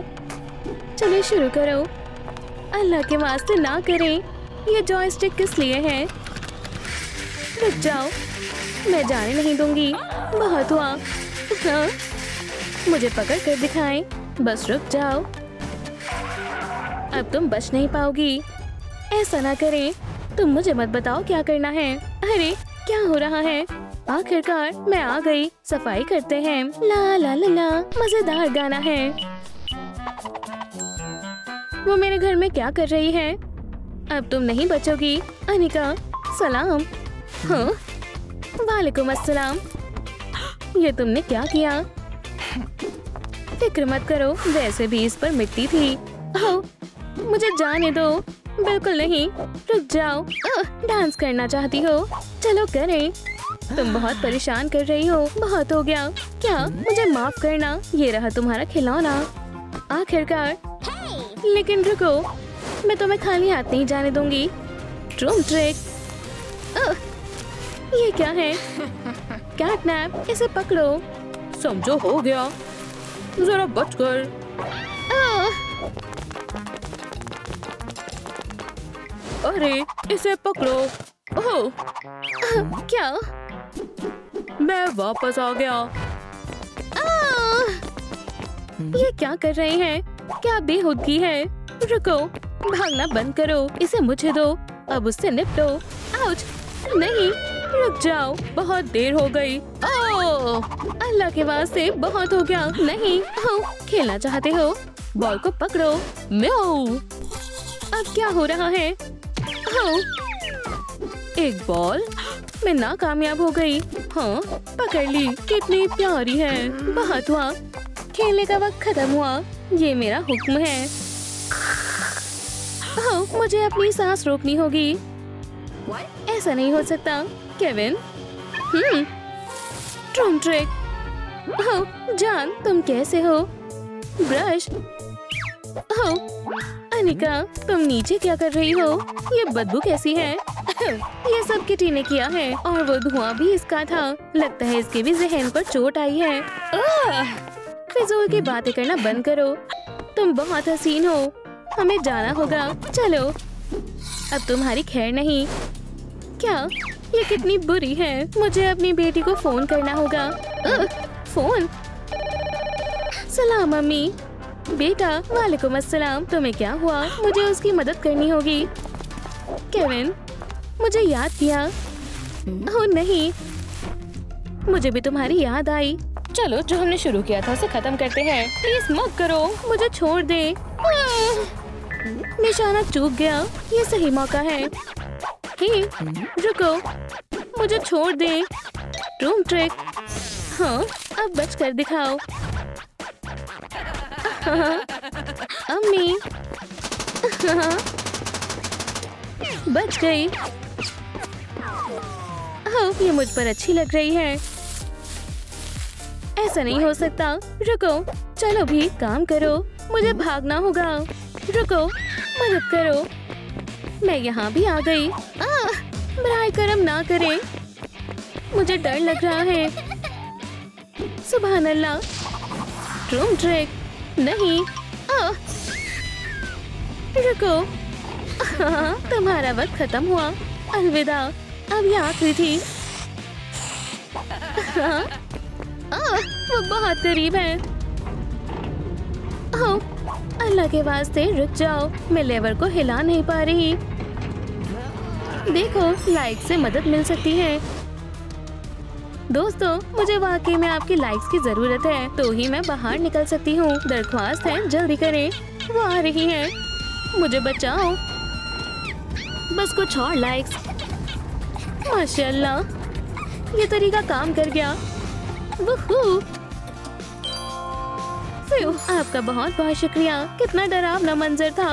S2: चलिए शुरू करो। अल्लाह के वास्ते ना करें। ये जॉयस्टिक किस लिए है? रुक जाओ, मैं जाने नहीं दूंगी। बहुत हुआ। हाँ, मुझे पकड़ कर दिखाएं। बस रुक जाओ, अब तुम बच नहीं पाओगी। ऐसा ना करें। तुम मुझे मत बताओ क्या करना है। अरे क्या हो रहा है? आखिरकार मैं आ गई। सफाई करते हैं। ला ला ला ला, मजेदार गाना है। वो मेरे घर में क्या कर रही है? अब तुम नहीं बचोगी। अनिका सलाम। हाँ, वालेकुम अस्सलाम। ये तुमने क्या किया? फिक्र मत करो, वैसे भी इस पर मिट्टी थी। ओह, मुझे जाने दो। बिल्कुल नहीं, रुक जाओ। डांस करना चाहती हो? चलो करें। तुम बहुत परेशान कर रही हो। बहुत हो गया। क्या? मुझे माफ करना। ये रहा तुम्हारा खिलौना। आखिरकार। लेकिन रुको, मैं तुम्हें खाली हाथ नहीं जाने दूंगी। ट्रूम ट्रिक। ये क्या है? कैटनैप। इसे पकड़ो। समझो हो गया। जरा बचकर। अरे इसे पकड़ो। ओह, क्या? मैं वापस आ गया। ये क्या कर रहे हैं? क्या बेहूदगी है? रुको, भागना बंद करो। इसे मुझे दो। अब उससे निपटो। आउच! नहीं, रुक जाओ, बहुत देर हो गई। ओह, अल्लाह के वास्ते, बहुत हो गया। नहीं, खेलना चाहते हो? बॉल को पकड़ो। म्याऊ। अब क्या हो रहा है? एक बॉल। मैं नाकामयाब हो गई। हाँ, पकड़ ली। कितनी प्यारी है। बहुत हुआ, खेलने का वक्त खत्म हुआ। ये मेरा हुक्म है। मुझे अपनी सांस रोकनी होगी। ऐसा नहीं हो सकता केविन। ट्रूम ट्रिक। जान, तुम कैसे हो? ब्रश। अनिका, तुम नीचे क्या कर रही हो? ये बदबू कैसी है? ये सब किटी ने किया है और वो धुआं भी इसका था। लगता है इसके भी जहन पर चोट आई है। फिजूल की बातें करना बंद करो। तुम बहुत हसीन हो। हमें जाना होगा। चलो, अब तुम्हारी खैर नहीं। क्या? ये कितनी बुरी है। मुझे अपनी बेटी को फोन करना होगा। फोन। सलाम अम्मी। बेटा, वालेकुम अस्सलाम। तुम्हें क्या हुआ? मुझे उसकी मदद करनी होगी। केविन, मुझे याद किया। ओह नहीं, मुझे भी तुम्हारी याद आई। चलो, जो हमने शुरू किया था उसे खत्म करते हैं। प्लीज मत करो, मुझे छोड़ दे। निशाना चूक गया। ये सही मौका है। हे, रुको, मुझे छोड़ दे। ट्रूम ट्रिक। हाँ, अब बच कर दिखाओ। अम्मी। बच गई। ये मुझ पर अच्छी लग रही है। ऐसा नहीं हो सकता। रुको, चलो भी काम करो, मुझे भागना होगा। रुको, मदद करो, मैं यहाँ भी आ गई। बराए करम ना करें, मुझे डर लग रहा है। सुभान अल्लाह, ट्रूम ट्रिक नहीं। रुको, तुम्हारा वक्त खत्म हुआ, अलविदा, अब ये आखिरी थी। वो बहुत करीब है। अल्लाह के वास्ते रुक जाओ, मैं लेवर को हिला नहीं पा रही। देखो, लाइक से मदद मिल सकती है। दोस्तों, मुझे वाकई में आपकी लाइक्स की जरूरत है, तो ही मैं बाहर निकल सकती हूँ। दरख्वास्त है, जल्दी करें, वो आ रही है, मुझे बचाओ। बस कुछ और लाइक्स। माशाल्लाह, ये तरीका काम कर गया। वूहू! आपका बहुत बहुत शुक्रिया। कितना डरावना मंजर था।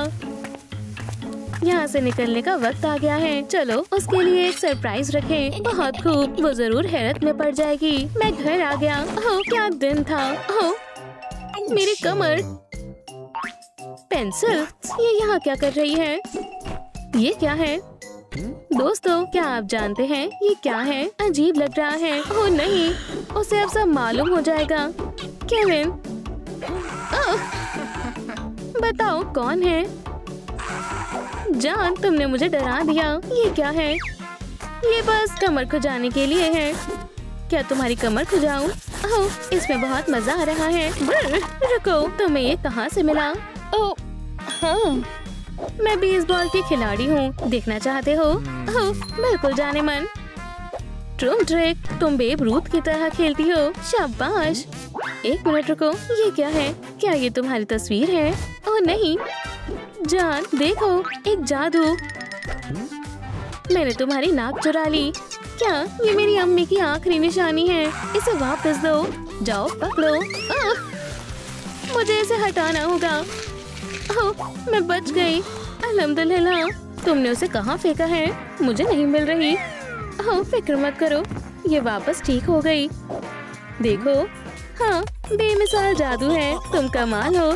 S2: यहाँ से निकलने का वक्त आ गया है। चलो उसके लिए एक सरप्राइज रखें। बहुत खूब, वो जरूर हैरत में पड़ जाएगी। मैं घर आ गया। क्या दिन था। मेरी कमर। पेंसिल, ये यहाँ क्या कर रही है। ये क्या है। दोस्तों, क्या आप जानते हैं ये क्या है। अजीब लग रहा है। ओह नहीं, उसे अब सब मालूम हो जाएगा। केविन, बताओ कौन है। जान, तुमने मुझे डरा दिया। ये क्या है। ये बस कमर खुजाने के लिए है। क्या तुम्हारी कमर खुजाऊं। इसमें बहुत मजा आ रहा है। रुको, तुम्हें ये कहाँ से मिला। ओह हाँ, मैं बेसबॉल की खिलाड़ी हूँ, देखना चाहते हो। बिल्कुल जाने मन। ट्रूम ट्रिक, तुम बेब रूथ की तरह खेलती हो। शाबाश। एक मिनट रुको, ये क्या है। क्या ये तुम्हारी तस्वीर है। ओह नहीं, जान देखो, एक जादू। मैंने तुम्हारी नाक चुरा ली। क्या ये मेरी अम्मी की आखिरी निशानी है। इसे वापस दो। जाओ पकड़ो। मुझे इसे हटाना होगा। मैं बच गई, अल्हम्दुलिल्लाह। तुमने उसे कहाँ फेंका है। मुझे नहीं मिल रही। फिक्र मत करो, ये वापस ठीक हो गई। देखो, हाँ, बेमिसाल जादू है। तुम कमाल हो।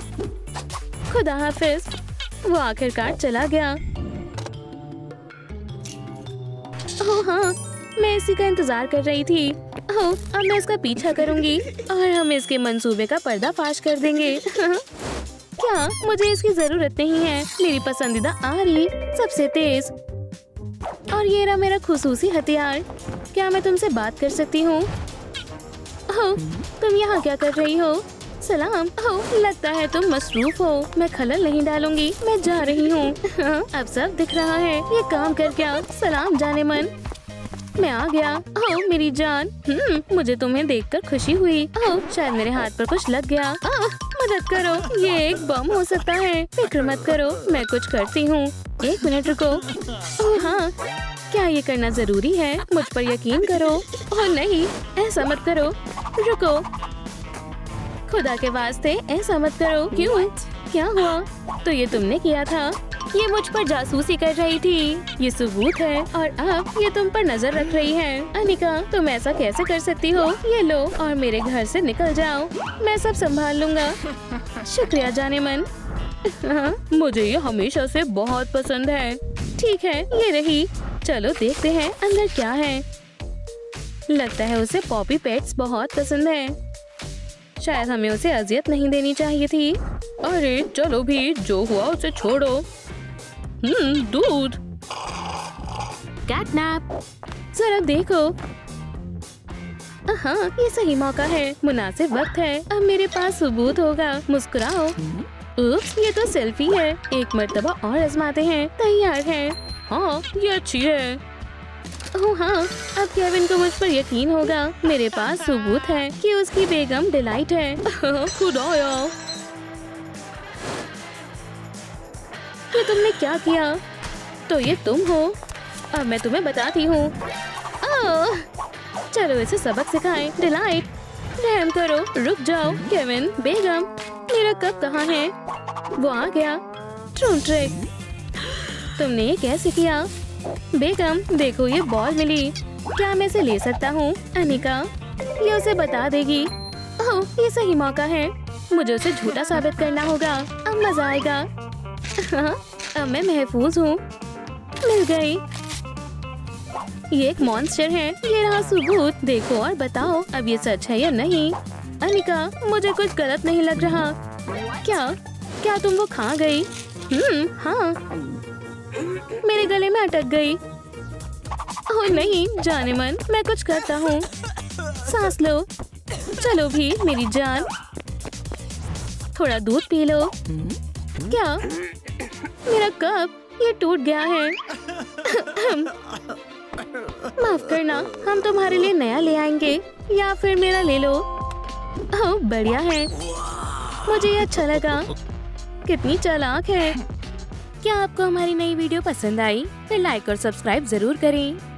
S2: खुदा हाफिज। वो आखिरकार चला गया। हाँ, मैं इसी का इंतजार कर रही थी। अब मैं इसका पीछा करूंगी और हम इसके मंसूबे का पर्दाफाश कर देंगे। क्या मुझे इसकी जरूरत नहीं है। मेरी पसंदीदा आरी, सबसे तेज। और ये रहा मेरा खुसूसी हथियार। क्या मैं तुमसे बात कर सकती हूँ। तुम यहाँ क्या कर रही हो। सलाम। लगता है तुम मसरूफ हो। मैं खलल नहीं डालूंगी, मैं जा रही हूँ। अब सब दिख रहा है। ये काम कर गया। सलाम जाने मन। मैं आ गया। मेरी जान। मुझे तुम्हें देखकर खुशी हुई। शायद मेरे हाथ पर कुछ लग गया। मदद करो, ये एक बम हो सकता है। फिक्र मत करो, मैं कुछ करती हूँ। एक मिनट रुको। हाँ, क्या ये करना जरूरी है। मुझ पर यकीन करो। ओह नहीं, ऐसा मत करो। रुको, खुदा के वास्ते ऐसा मत करो। क्यों, क्या हुआ। तो ये तुमने किया था। ये मुझ पर जासूसी कर रही थी। ये सबूत है और अब ये तुम पर नजर रख रही है। अनिका, तुम ऐसा कैसे कर सकती हो। ये लो और मेरे घर से निकल जाओ। मैं सब संभाल लूंगा। शुक्रिया जाने मन। मुझे ये हमेशा से बहुत पसंद है। ठीक है, ये रही। चलो देखते हैं अंदर क्या है। लगता है उसे पॉपी पेट्स बहुत पसंद है। शायद हमें उसे अजियत नहीं देनी चाहिए थी। अरे चलो भी, जो हुआ उसे छोड़ो। दूध। कैटनैप। जरा देखो। हाँ, ये सही मौका है। मुनासिब वक्त है। अब मेरे पास सबूत होगा। मुस्कुराओ। उप्स, ये तो सेल्फी है। एक मर्तबा और आजमाते हैं। तैयार है। हाँ, ये अच्छी है। ओह हाँ, अब केविन को मुझ पर यकीन होगा। मेरे पास सबूत है कि उसकी बेगम डिलाइट है। खुदाया, ये तुमने क्या किया। तो ये तुम हो। अब मैं तुम्हें बताती हूँ। चलो इसे सबक सिखाएं। डिलाइट, रहम करो। रुक जाओ। केविन, बेगम, मेरा कप कहाँ है। वो आ गया। ट्रूम ट्रिक, तुमने ये कैसे किया। बेगम, देखो ये बॉल मिली। क्या मैं इसे ले सकता हूँ। अनिका, ये उसे बता देगी। ओह, ये सही मौका है। मुझे उसे झूठा साबित करना होगा। अब मजा आएगा। अब मैं महफूज हूँ। मिल गई। ये एक मॉन्स्टर है। ये रहा सबूत। देखो और बताओ अब ये सच है या नहीं। अनिका, मुझे कुछ गलत नहीं लग रहा। क्या क्या तुम वो खा गई? हाँ, मेरे गले में अटक गई। ओह नहीं, जाने मन, मैं कुछ करता हूँ। सांस लो। चलो भी मेरी जान। थोड़ा दूध पी लो। क्या? मेरा कप ये टूट गया है। माफ करना, हम तुम्हारे लिए नया ले आएंगे या फिर मेरा ले लो। ओह बढ़िया है, मुझे ये अच्छा लगा। कितनी चालाक है। क्या आपको हमारी नई वीडियो पसंद आई? फिर लाइक और सब्सक्राइब जरूर करें।